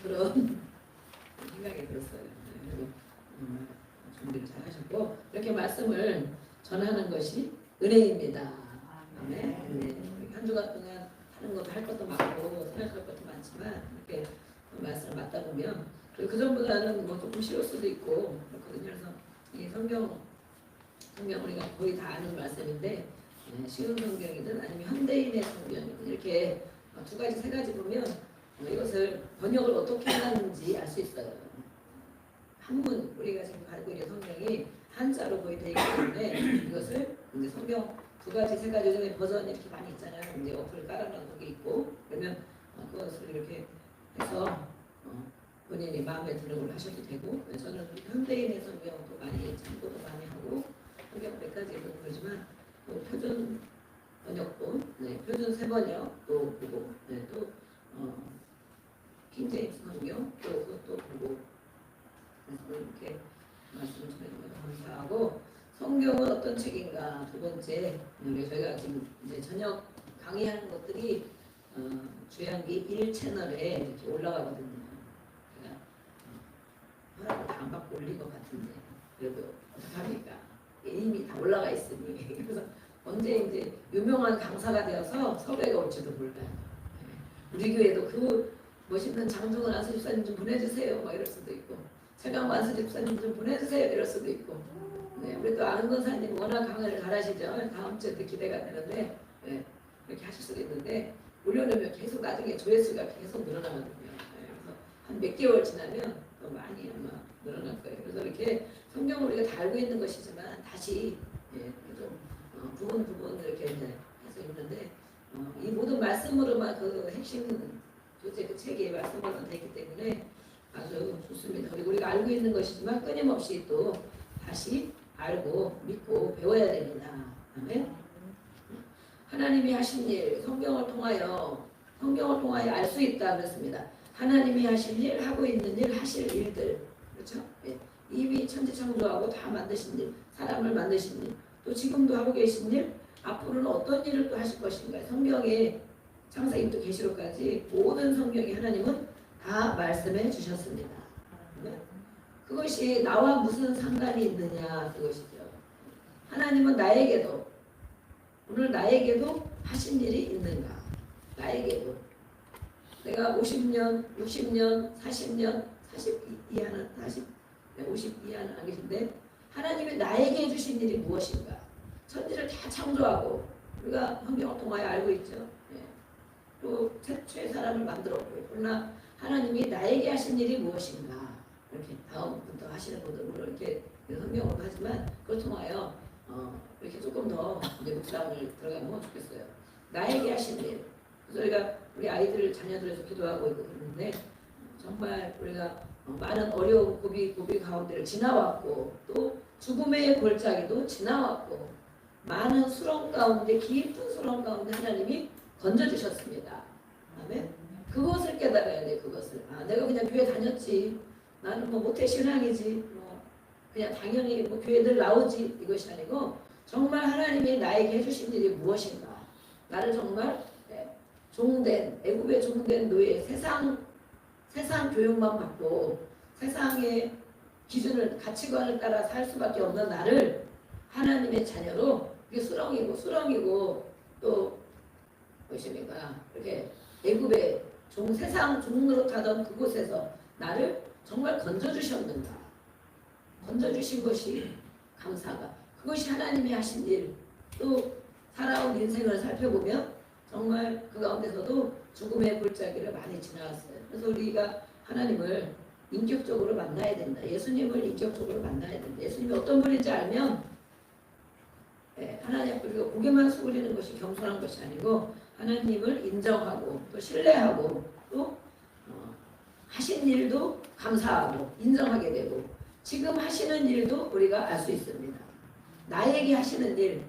그런 생각이 들었어요. 그리고 준비를 잘 하셨고 이렇게 말씀을 전하는 것이 은혜입니다. 아멘. 네. 한 주간 동안 하는 것도 할 것도 많고 생각할 것도 많지만 이렇게 말씀을 맞다 보면 그 전보다는 뭐 조금 쉬울 수도 있고 그렇거든요. 그래서 이 성경 우리가 거의 다 아는 말씀인데 쉬운 성경이든 아니면 현대인의 성경이든 이렇게 두 가지 세 가지 보면 이것을 번역을 어떻게 하는지 알 수 있어요. 한문 우리가 지금 가지고 있는 성경이 한자로 거의 되어 있기 때문에 이것을 이제 성경 두 가지 세 가지 중에 버전이 이렇게 많이 있잖아요. 이제 어플을 깔아놓은 게 있고 그러면 그것을 이렇게 해서 본인이 마음에 드는 걸 하셔도 되고 저는 현대인의 성경도 많이 참고도 많이 하고 성경 몇 가지 읽고 그러지만 또 표준 번역본, 표준 세번역도 보고 또 킹제임스 성경 또 그것도 보고 그래서 이렇게 말씀을 전해주셔서 감사하고 성경은 어떤 책인가 두 번째 우리 저희가 지금 이제 저녁 강의하는 것들이 주양기 1채널에 이렇게 올라가거든요. 제가 허락을 다 안 받고 올린 것 같은데 그래도 어떡합니까? 이미 다 올라가 있으니 그래서 언제 이제 유명한 강사가 되어서 섭외가 올지도 몰라요. 우리 교회도 그 멋있는 장종원 안수 집사님 좀 보내주세요. 막 이럴 수도 있고 최강호 안수 집사님 좀 보내주세요. 이럴 수도 있고 우리 또 아는 권사님 워낙 강의를 잘하시죠. 다음 주에 또 기대가 되는데 이렇게 하실 수도 있는데 올려놓으면 계속 나중에 조회수가 계속 늘어나거든요. 그래서 한 몇 개월 지나면 더 많이 아마 늘어날 거예요. 그래서 이렇게 성경을 우리가 다 알고 있는 것이지만 다시 좀 부분 이렇게 이제 해서 있는데 이 모든 말씀으로만 그 핵심 도대체 그 책의 말씀으로만 되기 때문에 아주 좋습니다. 그리고 우리가 알고 있는 것이지만 끊임없이 또 다시 알고 믿고 배워야 됩니다. 아멘. 하나님이 하신 일 성경을 통하여 알 수 있다 그랬습니다. 하나님이 하신 일, 하고 있는 일, 하실 일들 그렇죠? 이미 천지창조하고 다 만드신 일, 사람을 만드신 일, 또 지금도 하고 계신 일, 앞으로는 어떤 일을 또 하실 것인가. 성경에 창세기부터 계시록까지 모든 성경에 하나님은 다 말씀해 주셨습니다. 그것이 나와 무슨 상관이 있느냐 그것이죠. 하나님은 나에게도 오늘 나에게도 하신 일이 있는가. 나에게도 내가 50년, 60년, 40년, 40 이하는 50 이하는 안 계신데 하나님이 나에게 해주신 일이 무엇인가. 천지를 다 창조하고 우리가 성경을 통하여 알고 있죠. 예. 또 최초의 사람을 만들었고요. 그러나 하나님이 나에게 하신 일이 무엇인가 이렇게 다음부터 하시는 분들 물론 이렇게 성경으로 하지만 그걸 통하여 이렇게 조금 더 이제 묵상을 들어가면 좋겠어요. 나에게 하신 일. 그래서 우리가 우리 아이들 자녀들에서 기도하고 있고 그러는데 정말 우리가 많은 어려운 고비 가운데를 지나왔고 또 죽음의 골짜기도 지나왔고 많은 수렁 가운데 깊은 수렁 가운데 하나님이 건져주셨습니다. 아멘. 그것을 깨달아야 돼. 그것을 내가 그냥 교회 다녔지 나는 뭐 모태신앙이지 뭐 그냥 당연히 뭐 교회 늘 나오지 이것이 아니고 정말 하나님이 나에게 해주신 일이 무엇인가 나를 정말 종된 애굽의 종된 노예 세상 교육만 받고 세상의 기준을 가치관을 따라 살 수밖에 없는 나를 하나님의 자녀로 이게 수렁이고 또 무엇입니까 이렇게 애굽의 세상 종으로 타던 그곳에서 나를 정말 건져주셨는가 건져주신 것이 감사가 그것이 하나님이 하신 일 또 살아온 인생을 살펴보면 정말 그 가운데서도 죽음의 골짜기를 많이 지나갔어요. 그래서 우리가 하나님을 인격적으로 만나야 된다. 예수님을 인격적으로 만나야 된다. 예수님이 어떤 분인지 알면 하나님 우리가 고개만 숙이는 것이 겸손한 것이 아니고 하나님을 인정하고 또 신뢰하고 또 하신 일도 감사하고 인정하게 되고 지금 하시는 일도 우리가 알 수 있습니다. 나에게 하시는 일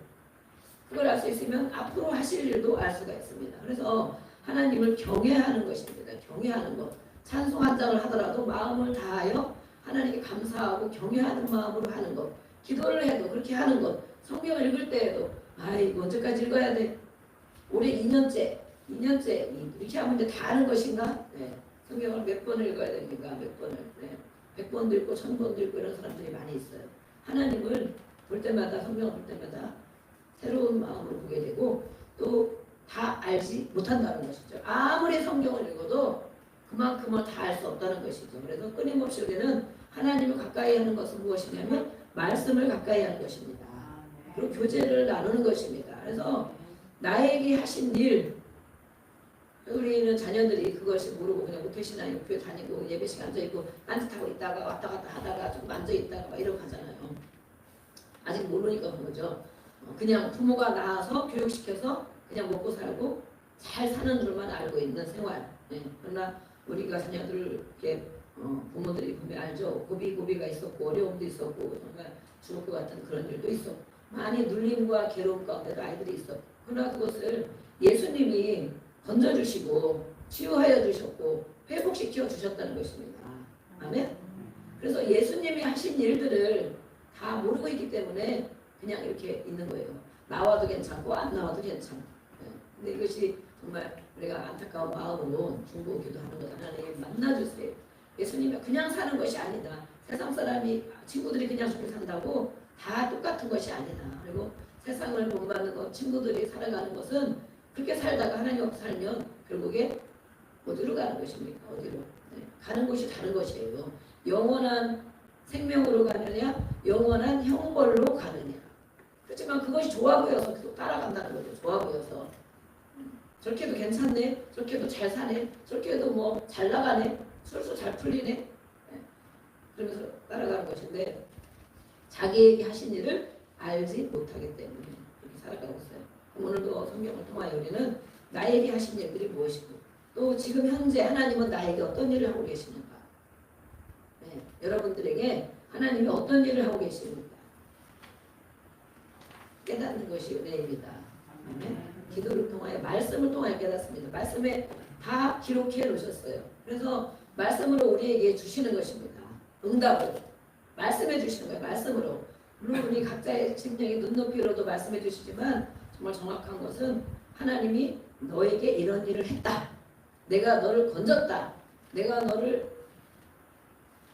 그걸 알 수 있으면 앞으로 하실 일도 알 수가 있습니다. 그래서 하나님을 경외하는 것입니다. 경외하는 것. 찬송 한 장을 하더라도 마음을 다하여 하나님께 감사하고 경외하는 마음으로 하는 것. 기도를 해도 그렇게 하는 것. 성경을 읽을 때에도 이거 언제까지 읽어야 돼? 올해 2년째 이렇게 하면 이제 다 아는 것인가? 성경을 몇 번을 읽어야 됩니까? 몇 번을 100번도 읽고 1000번도 읽고 이런 사람들이 많이 있어요. 하나님을 볼 때마다 성경을 볼 때마다 새로운 마음으로 보게 되고 또 다 알지 못한다는 것이죠. 아무리 성경을 읽어도 그만큼을 다 알 수 없다는 것이죠. 그래서 끊임없이 우리는 하나님을 가까이 하는 것은 무엇이냐면 말씀을 가까이 하는 것입니다. 그리고 교제를 나누는 것입니다. 그래서 나에게 하신 일 우리는 자녀들이 그것이 모르고 그냥 모태신앙이 교회 다니고 예배시간 앉아있고 딴짓하고 있다가 왔다 갔다 하다가 좀 앉아있다가 막 이러고 가잖아요. 아직 모르니까 그런 거죠. 그냥 부모가 낳아서 교육시켜서 그냥 먹고 살고 잘 사는 줄만 알고 있는 생활. 그러나 우리가 자녀들을 이렇게 부모들이 보면 알죠. 고비가 있었고 어려움도 있었고 정말 죽을 것 같은 그런 일도 있었고 많이 눌림과 괴로움 가운데도 아이들이 있었고 그러나 그것을 예수님이 건져주시고 치유하여 주셨고 회복시켜 주셨다는 것입니다. 아멘. 그래서 예수님이 하신 일들을 다 모르고 있기 때문에 그냥 이렇게 있는 거예요. 나와도 괜찮고 안 나와도 괜찮고. 근데 이것이 정말 우리가 안타까운 마음으로 중보 기도하는 것 하나님 만나주세요. 예수님이 그냥 사는 것이 아니다. 세상 사람이 친구들이 그냥 저렇게 산다고 다 똑같은 것이 아니다. 그리고 세상을 본받는 것 친구들이 살아가는 것은 그렇게 살다가 하나님 없이 살면 결국에 어디로 가는 것입니까? 어디로? 가는 곳이 다른 것이에요. 영원한 생명으로 가느냐 영원한 형벌로 가느냐. 그렇지만 그것이 좋아 보여서 계속 따라간다는 거죠. 좋아 보여서 저렇게도 괜찮네 저렇게도 잘 사네 저렇게도 뭐 잘 나가네 술수 잘 풀리네 그러면서 따라가는 것인데 자기에게 하신 일을 알지 못하기 때문에 그렇게 살아가고 있어요. 오늘도 성경을 통하여 우리는 나에게 하신 일들이 무엇이고 또 지금 현재 하나님은 나에게 어떤 일을 하고 계십니까? 여러분들에게 하나님이 어떤 일을 하고 계십니까? 깨닫는 것이 은혜입니다. 기도를 통하여 말씀을 통하여 깨닫습니다. 말씀에 다 기록해 놓으셨어요. 그래서 말씀으로 우리에게 주시는 것입니다. 응답을 말씀해 주시는 거예요. 말씀으로. 물론 우리 각자의 심령의 눈높이로도 말씀해 주시지만 정말 정확한 것은 하나님이 너에게 이런 일을 했다. 내가 너를 건졌다. 내가 너를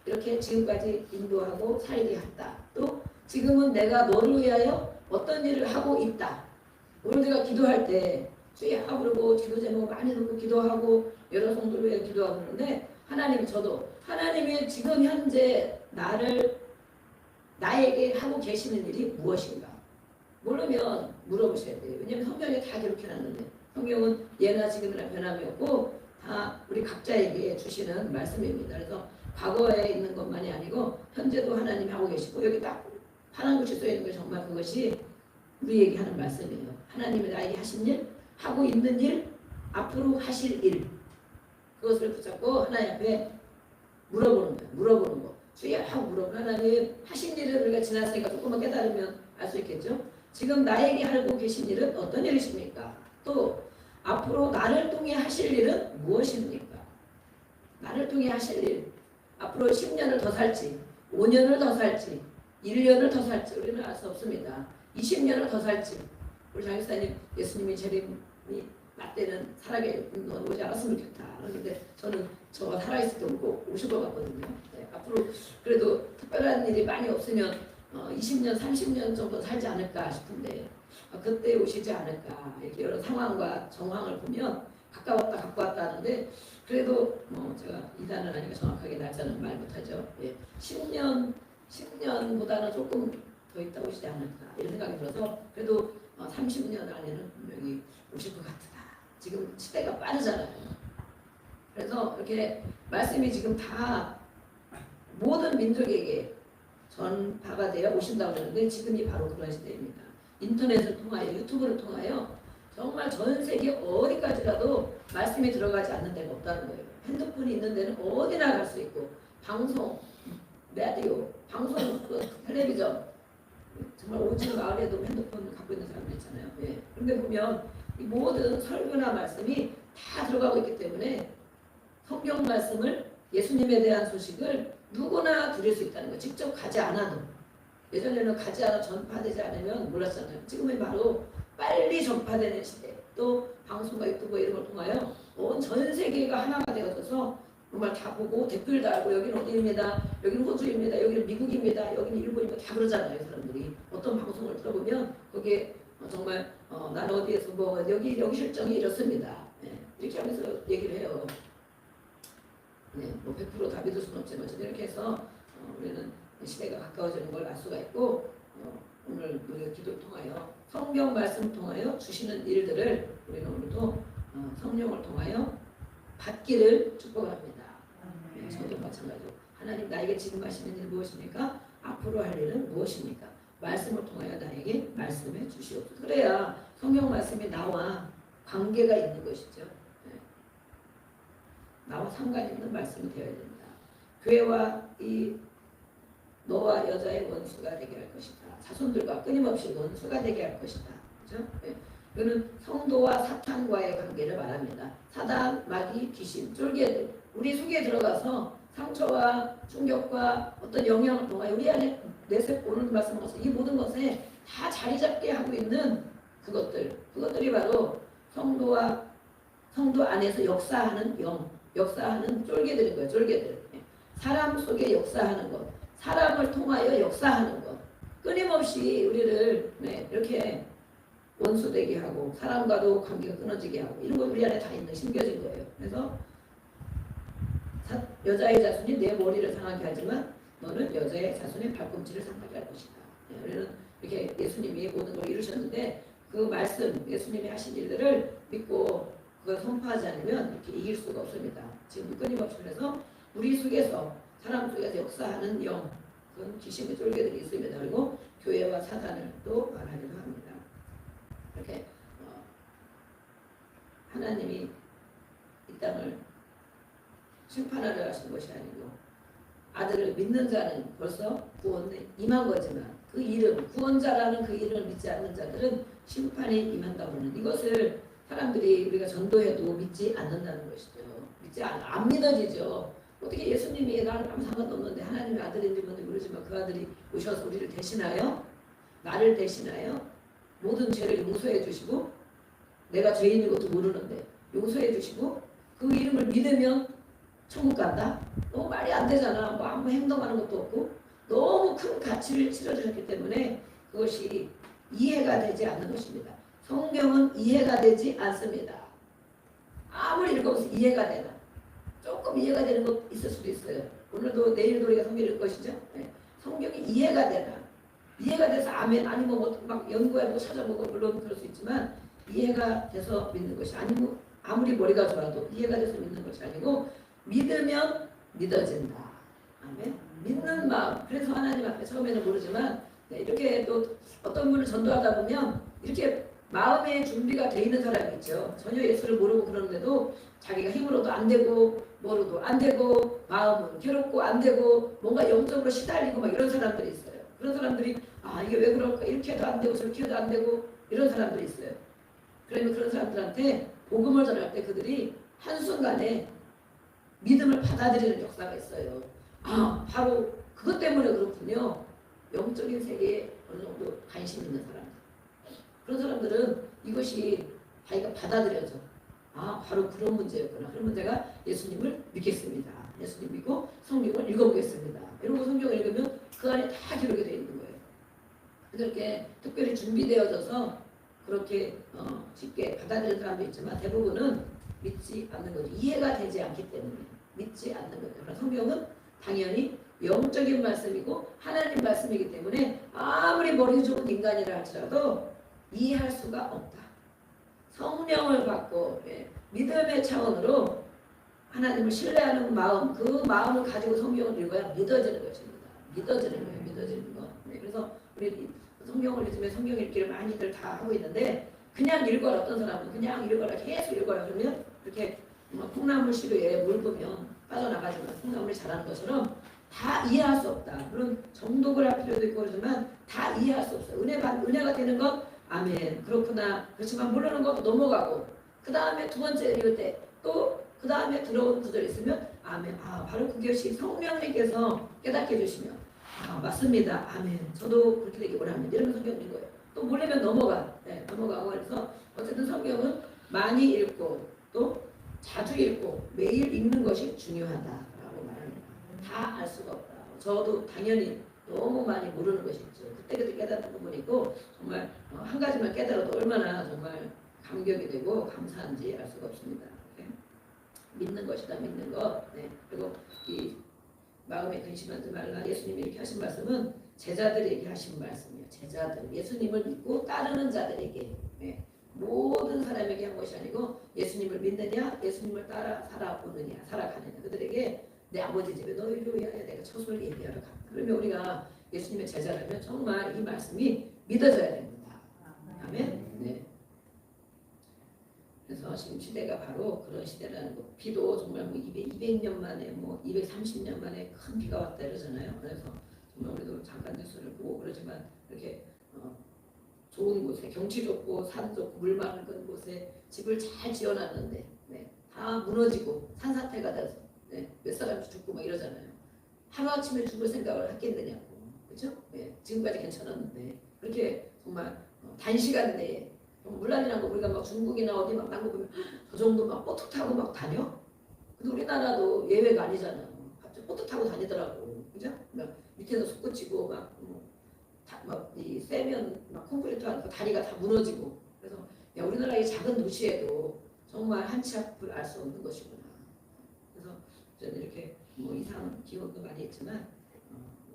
이렇게 지금까지 인도하고 살게 했다. 또 지금은 내가 너를 위하여 어떤 일을 하고 있다. 오늘 내가 기도할 때 주야 부르고 기도 제목 많이 듣고 기도하고 여러 성도를 위해 기도하고 그러는데 하나님이 저도 하나님이 지금 현재 나에게 하고 계시는 일이 무엇인가? 모르면 물어보셔야 돼요. 왜냐면 성경에 다 기록해놨는데 성경은 예나 지금이나 변함이 없고 다 우리 각자에게 주시는 말씀입니다. 그래서 과거에 있는 것만이 아니고 현재도 하나님이 하고 계시고 여기 딱 파란 글씨 써 있는 게 정말 그것이 우리에게 하는 말씀이에요. 하나님이 나에게 하신 일, 하고 있는 일, 앞으로 하실 일, 그것을 붙잡고 하나님 앞에 물어보는 거예요. 물어보는 거. 주여 하고 물어보는 하나님 하신 일을 우리가 지났으니까 조금만 깨달으면 알 수 있겠죠. 지금 나에게 하고 계신 일은 어떤 일이십니까? 또 앞으로 나를 통해 하실 일은 무엇입니까? 나를 통해 하실 일, 앞으로 10년을 더 살지, 5년을 더 살지, 1년을 더 살지 우리는 알 수 없습니다. 20년을 더 살지. 우리 장교사님 예수님이 재림이 나 때는 살아계는 오지 않았으면 좋겠다. 그런데 저는 저가 살아있을 때 오실 것 같거든요. 네, 앞으로 그래도 특별한 일이 많이 없으면 20년, 30년 정도 살지 않을까 싶은데 그때 오시지 않을까. 이렇게 여러 상황과 정황을 보면 가까웠다 하는데 그래도 제가 이단은 아니고 정확하게 날짜는 말 못하죠. 예, 10년보다는 조금 더 있다 오시지 않을까 이런 생각이 들어서 그래도 30년 안에는 분명히 오실 것 같다. 지금 시대가 빠르잖아요. 그래서 이렇게 말씀이 지금 다 모든 민족에게 전파가 되어 오신다고 하는데 지금이 바로 그런 시대입니다. 인터넷을 통하여 유튜브를 통하여 정말 전 세계 어디까지라도 말씀이 들어가지 않는 데가 없다는 거예요. 핸드폰이 있는 데는 어디나 갈 수 있고 방송, 라디오, 방송, 텔레비전 정말 오직 마을에도 핸드폰을 갖고 있는 사람들 있잖아요. 예. 그런데 보면 이 모든 설교나 말씀이 다 들어가고 있기 때문에 성경 말씀을 예수님에 대한 소식을 누구나 들을 수 있다는 거예요. 직접 가지 않아도. 예전에는 가지 않아 전파되지 않으면 몰랐잖아요. 지금은 바로 빨리 전파되는 시대. 또 방송과 유튜브 이런 걸 통하여 온 전 세계가 하나가 되어져서 정말 다 보고 댓글 달고 여기는 어디입니다. 여기는 호주입니다. 여기는 미국입니다. 여기는 일본입니다. 다 그러잖아요. 사람들이. 어떤 방송을 들어보면 거기에 정말 나는 어디에서 여기 실정이 이렇습니다. 네. 이렇게 하면서 얘기를 해요. 네, 뭐 100%다 믿을 수는 없지만 이렇게 해서 우리는 시대가 가까워지는 걸 알 수가 있고 오늘 우리가 기도를 통하여 성경 말씀을 통하여 주시는 일들을 우리는 오늘도 성령을 통하여 받기를 축복합니다. 네, 저도 마찬가지로 하나님 나에게 지금 하시는 일 무엇입니까? 앞으로 할 일은 무엇입니까? 말씀을 통하여 나에게 말씀해 주시옵소서. 그래야 성경 말씀이 나와 관계가 있는 것이죠. 네. 나와 상관 있는 말씀이 되어야 됩니다. 교회와 이 너와 여자의 원수가 되게 할 것이다. 자손들과 끊임없이 원수가 되게 할 것이다. 그렇죠? 네. 이거는 성도와 사탄과의 관계를 말합니다. 사단, 마귀, 귀신, 쫄개들 우리 속에 들어가서 상처와 충격과 어떤 영향을 통하여 우리 안에 내세 오늘 말씀을 하셔서 이 모든 것에 다 자리 잡게 하고 있는 그것들이 바로 성도 안에서 역사하는 역사하는 쫄개들인 거예요. 쫄개들. 사람 속에 역사하는 것, 사람을 통하여 역사하는 것, 끊임없이 우리를 이렇게 원수되게 하고 사람과도 관계가 끊어지게 하고 이런 건 우리 안에 다 있는 심겨진 거예요. 그래서 여자의 자손이 내 머리를 상하게 하지만 너는 여자의 자손의 발꿈치를 상하게 할 것이다. 우리는 이렇게 예수님이 모든 걸 이루셨는데 그 말씀 예수님이 하신 일들을 믿고 그걸 선포하지 않으면 이렇게 이길 수가 없습니다. 지금 끊임없이 그래서 우리 속에서 사람 속에서 역사하는 영 그건 귀신의 쫄개들이 있습니다. 그리고 교회와 사단을 또 말하기도 합니다. 이렇게 하나님이 이 땅을 심판하려 하신 것이 아니고 아들을 믿는 자는 벌써 구원에 임한 거지만 그 이름 구원자라는 그 이름을 믿지 않는 자들은 심판에 임한다고 하는 이것을 사람들이 우리가 전도해도 믿지 않는다는 것이죠. 안 믿어지죠. 어떻게 예수님이 나를 아무 상관도 없는데 하나님의 아들인지 뭔지 모르지만 그 아들이 오셔서 우리를 대신하여 나를 대신하여 모든 죄를 용서해 주시고 내가 죄인인 것도 모르는데 용서해 주시고 그 이름을 믿으면 천국 간다? 너무 말이 안 되잖아. 뭐 아무 행동하는 것도 없고 너무 큰 가치를 치러주셨기 때문에 그것이 이해가 되지 않는 것입니다. 성경은 이해가 되지 않습니다. 아무리 읽어서 이해가 되나 조금 이해가 되는 것 있을 수도 있어요. 오늘도 내일도 우리가 성경 읽을 것이죠. 네. 성경이 이해가 되나 이해가 돼서 아멘 아니면 막 연구해보고 찾아보고 물론 그럴 수 있지만 이해가 돼서 믿는 것이 아니고 아무리 머리가 좋아도 이해가 돼서 믿는 것이 아니고 믿으면 믿어진다. 아멘. 믿는 마음. 그래서 하나님 앞에 처음에는 모르지만 이렇게 또 어떤 분을 전도하다 보면 이렇게 마음의 준비가 돼 있는 사람이 있죠. 전혀 예수를 모르고 그러는데도 자기가 힘으로도 안 되고 뭐로도 안 되고 마음은 괴롭고 안 되고 뭔가 영적으로 시달리고 막 이런 사람들이 있어요. 그런 사람들이 아 이게 왜 그럴까 이렇게 해도 안 되고 저렇게 해도 안 되고 이런 사람들이 있어요. 그러면 그런 사람들한테 복음을 전할 때 그들이 한순간에 믿음을 받아들이는 역사가 있어요. 아 바로 그것 때문에 그렇군요. 영적인 세계에 어느 정도 관심 있는 사람들. 그런 사람들은 이것이 자기가 받아들여져. 아 바로 그런 문제였구나. 그런 문제가 예수님을 믿겠습니다. 예수님 믿고 성경을 읽어보겠습니다. 이러고 성경을 읽으면 그 안에 다 기록이 되어 있는 거예요. 그렇게 특별히 준비되어져서 그렇게 쉽게 받아들이는 사람도 있지만 대부분은 믿지 않는 거죠. 이해가 되지 않기 때문에 믿지 않는 거죠. 그러나 성경은 당연히 영적인 말씀이고 하나님 말씀이기 때문에 아무리 머리 좋은 인간이라 할지라도 이해할 수가 없다. 성령을 받고 믿음의 차원으로 하나님을 신뢰하는 마음, 그 마음을 가지고 성경을 읽어야 믿어지는 것입니다. 믿어지는 거예요. 믿어지는 거. 그래서 우리 성경을 읽으면 성경 읽기를 많이들 다 하고 있는데 그냥 읽어라. 어떤 사람은 그냥 읽어라. 계속 읽어라. 그러면 이렇게 콩나물 시루에 물 부으면 빠져나가지만 콩나물이 자라는 것처럼 다 이해할 수 없다. 물론 정독을 할 필요도 있고 그러지만 다 이해할 수 없어요. 은혜가 되는 건 아멘 그렇구나. 그렇지만 모르는 것도 넘어가고 그 다음에 두 번째 읽을 때 또 그 다음에 들어온 구절이 있으면 아멘 아 바로 그것이 성령님께서 깨닫게 해주시면 아 맞습니다. 아멘 저도 그렇게 되기 원합니다. 이러면 성경 읽어요. 또 모르면 넘어가고 그래서 어쨌든 성경은 많이 읽고 또 자주 읽고 매일 읽는 것이 중요하다라고 말합니다. 다 알 수가 없다. 저도 당연히 너무 많이 모르는 것이 있죠. 그때그때 깨닫는 부분이 있고 정말 한 가지만 깨달아도 얼마나 정말 감격이 되고 감사한지 알 수가 없습니다. 믿는 것이다. 믿는 것. 그리고 이 마음에 근심하지 말라. 예수님이 이렇게 하신 말씀은 제자들에게 하신 말씀이에요. 제자들. 예수님을 믿고 따르는 자들에게 모든 사람에게 한 것이 아니고 예수님을 믿느냐 예수님을 따라 살아가느냐 그들에게 내 아버지 집에 너희를 위하여 내가 처소를 예비하러 가. 그러면 우리가 예수님의 제자라면 정말 이 말씀이 믿어져야 됩니다. 아멘. 네. 그래서 지금 시대가 바로 그런 시대라는 거. 비도 정말 뭐 200년 만에 뭐 230년 만에 큰 비가 왔다 이러잖아요. 그래서 정말 우리도 잠깐 뉴스를 보고 그러지만 이렇게 좋은 곳에 경치 좋고 산 좋고 물 많은 곳에 집을 잘 지어놨는데 다 무너지고 산사태가 돼서 몇 사람씩 죽고 막 이러잖아요. 하루아침에 죽을 생각을 했겠느냐고. 그렇죠? 지금까지 괜찮았는데 그렇게 정말 단시간 내에 물난리 난 거 우리가 막 중국이나 어디 막 난 거 보면 저 정도 막 보트 타고 막 다녀? 근데 우리나라도 예외가 아니잖아요. 갑자기 보트 타고 다니더라고. 그죠? 막 밑에서 솟구치고 이 세면 막 콘크리트 하니까 다리가 다 무너지고. 그래서 야 우리나라 이 작은 도시에도 정말 한치 앞을 알 수 없는 것이구나. 그래서 저는 이렇게 뭐 이상 기원도 많이 있지만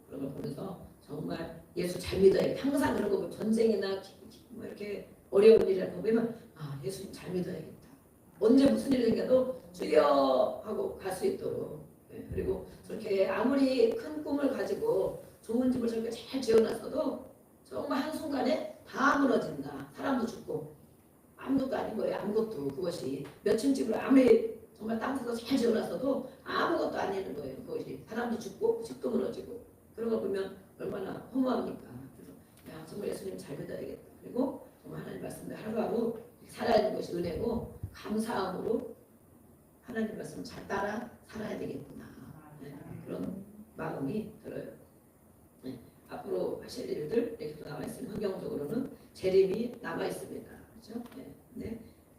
그런 걸 보면서 정말 예수 잘 믿어야 돼. 항상 그런 거 보면 전쟁이나 뭐 이렇게 어려운 일이라고 보면 아 예수님 잘 믿어야겠다. 언제 무슨 일이 생겨도 주여 하고 갈 수 있도록. 그리고 저렇게 아무리 큰 꿈을 가지고 좋은 집을 저렇게 잘 지어놨어도 정말 한순간에 다 무너진다. 사람도 죽고 아무것도 아닌 거예요. 아무것도 그것이 몇 층 집을 아무리 정말 땅에서 잘 지어놨어도 아무것도 아니는 거예요. 그것이 사람도 죽고 집도 무너지고 그런 거 보면 얼마나 허무합니까. 그래서 야 정말 예수님 잘 믿어야겠다. 그리고 정말 하나님 말씀을 하루하루 살아야 것이 은혜고 감사함으로 하나님 말씀을 잘 따라 살아야 되겠구나. 그런 마음이 들어요. 앞으로 하실 일들 이렇게 나와 있으면 환경적으로는 재림이 남아 있습니다. 그렇죠?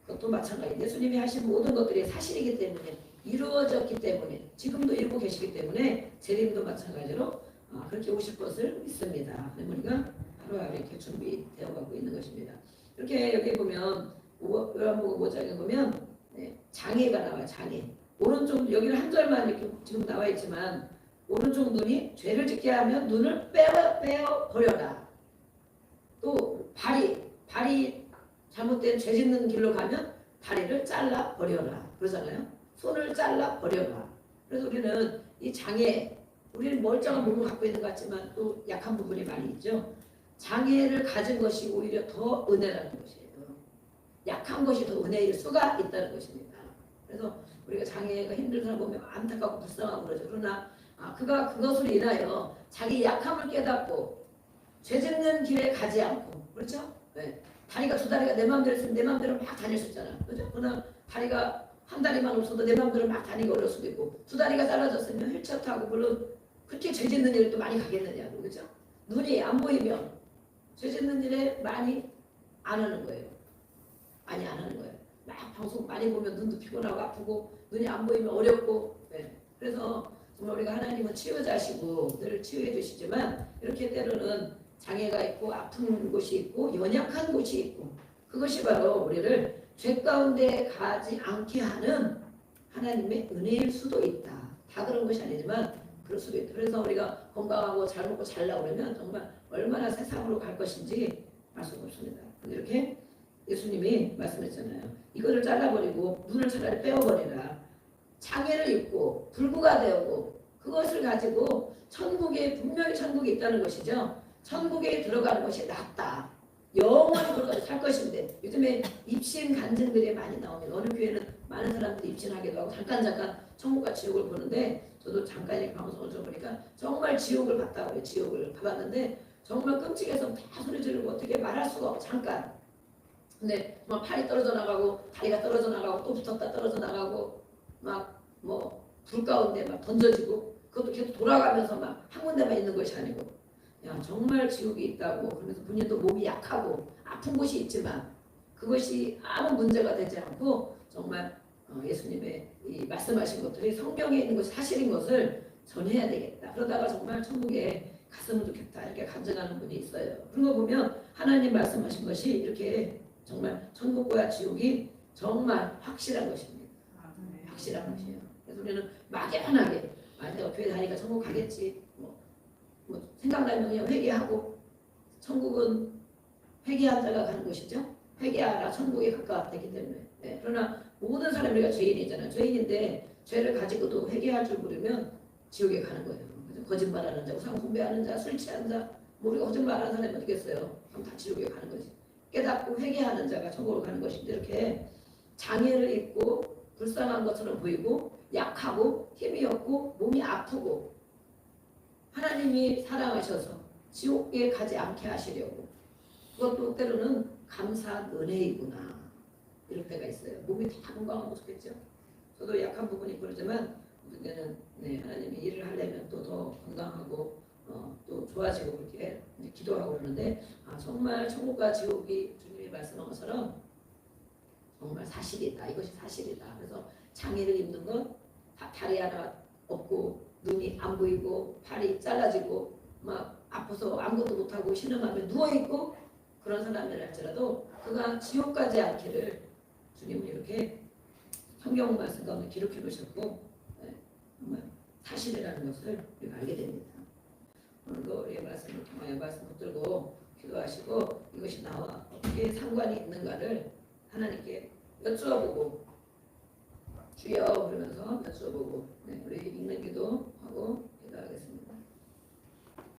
그것도 마찬가지. 예수님이 하신 모든 것들이 사실이기 때문에 이루어졌기 때문에 지금도 이루고 계시기 때문에 재림도 마찬가지로 그렇게 오실 것을 믿습니다. 우리가 하루하루 이렇게 준비되어 가고 있는 것입니다. 이렇게 여기 보면 요한복음 5장에 보면 장애가 나와요. 장애. 오른쪽 여기는 한 절만 이렇게 지금 나와 있지만 오른쪽 눈이 죄를 짓게 하면 눈을 빼어 버려라. 발이 잘못된 죄 짓는 길로 가면 다리를 잘라 버려라 그러잖아요. 손을 잘라 버려라. 그래서 우리는 이 장애, 우리는 멀쩡한 몸을 갖고 있는 것 같지만 또 약한 부분이 많이 있죠. 장애를 가진 것이 오히려 더 은혜라는 것이에요. 약한 것이 더 은혜일 수가 있다는 것입니다. 그래서 우리가 장애가 힘든 사람 보면 안타깝고 불쌍하고 그러죠. 그러나 그가 그것을 인하여 자기 약함을 깨닫고 죄 짓는 길에 가지 않고, 그렇죠? 네. 다리가 두 다리가 내 마음대로 있으면 내 마음대로 막 다닐 수 있잖아. 그렇죠? 그러나 다리가 한 다리만 없어도 내 마음대로 막 다니기 어려울 수도 있고, 두 다리가 잘라졌으면 휠체어 타고 물론 그렇게 죄 짓는 일을 또 많이 가겠느냐고. 그렇죠? 눈이 안 보이면 죄 짓는 일에 많이 안 하는 거예요. 많이 안 하는 거예요. 막 방송 많이 보면 눈도 피곤하고 아프고 눈이 안 보이면 어렵고. 네. 그래서 정말 우리가 하나님은 치유자시고 늘 치유해 주시지만 이렇게 때로는 장애가 있고 아픈 곳이 있고 연약한 곳이 있고, 그것이 바로 우리를 죄 가운데 가지 않게 하는 하나님의 은혜일 수도 있다. 다 그런 것이 아니지만 그럴 수도 있다. 그래서 우리가 건강하고 잘 먹고 잘 나오려면 정말 얼마나 세상으로 갈 것인지 알 수가 없습니다. 근데 이렇게 예수님이 말씀했잖아요. 이거를 잘라버리고 눈을 차라리 빼어버리라. 장애를 입고 불구가 되고 그것을 가지고 천국에, 분명히 천국이 있다는 것이죠. 천국에 들어가는 것이 낫다. 영원히 살 것인데 요즘에 입신 간증들이 많이 나옵니다. 어느 교회는 많은 사람들이 입신하기도 하고 잠깐 천국과 지옥을 보는데, 저도 잠깐 이렇게 방송을 들어보니까 정말 지옥을 봤다고요. 지옥을 봐봤는데 정말 끔찍해서 다 소리 지르고 어떻게 말할 수가 없고 잠깐. 근데 막 팔이 떨어져 나가고 다리가 떨어져 나가고 또 붙었다 떨어져 나가고 막 뭐 불 가운데 막 던져지고, 그것도 계속 돌아가면서 막 한 군데만 있는 것이 아니고, 야 정말 지옥이 있다고. 그러면서 본인도 몸이 약하고 아픈 곳이 있지만 그것이 아무 문제가 되지 않고 정말 예수님의 이 말씀하신 것들이 성경에 있는 것이 사실인 것을 전해야 되겠다. 그러다가 정말 천국에 갔으면 좋겠다 이렇게 간증하는 분이 있어요. 그런 거 보면 하나님 말씀하신 것이 이렇게 정말 천국과 지옥이 정말 확실한 것입니다. 확실한 것이에요. 그래서 우리는 막연하게 내가 교회 다니니까 천국 가겠지, 뭐 생각나면 그냥 회개하고, 천국은 회개한 자가 가는 곳이죠. 회개하라, 천국에 가까웠기 때문에. 네. 그러나 모든 사람이 우리가 죄인이잖아요. 죄인인데 죄를 가지고도 회개할 줄 모르면 지옥에 가는 거예요. 거짓말하는 자, 우상 숭배하는 자, 술 취한 자, 뭐 우리가 거짓말하는 사람이 어디겠어요? 그럼 다 지옥에 가는 거지. 깨닫고 회개하는 자가 천국으로 가는 것인데, 이렇게 장애를 입고 불쌍한 것처럼 보이고 약하고 힘이 없고 몸이 아프고 하나님이 사랑하셔서 지옥에 가지 않게 하시려고, 그것도 때로는 감사 은혜이구나 이럴 때가 있어요. 몸이 다 건강하면 좋겠죠. 저도 약한 부분이 그러지만 그때는 하나님이 일을 하려면 또 더 건강하고 또 좋아지고 그렇게 기도하고 그러는데, 정말 천국과 지옥이 주님이 말씀한 것처럼 정말 사실이다. 이것이 사실이다. 그래서 장애를 입는 건 다리 하나 없고 눈이 안 보이고 팔이 잘라지고 막 아파서 아무것도 못하고 신음하며 누워있고 그런 사람이랄지라도 그가 지옥 가지 않기를 주님은 이렇게 성경 말씀 가운데 기록해 놓으셨고, 정말 사실이라는 것을 우리가 알게 됩니다. 오늘도 우리의 말씀을 통하여 말씀 붙들고 기도하시고 이것이 나와 어떻게 상관이 있는가를 하나님께 여쭈어보고, 주여 그러면서 여쭈어보고 우리 읽는 기도하고 기도하겠습니다.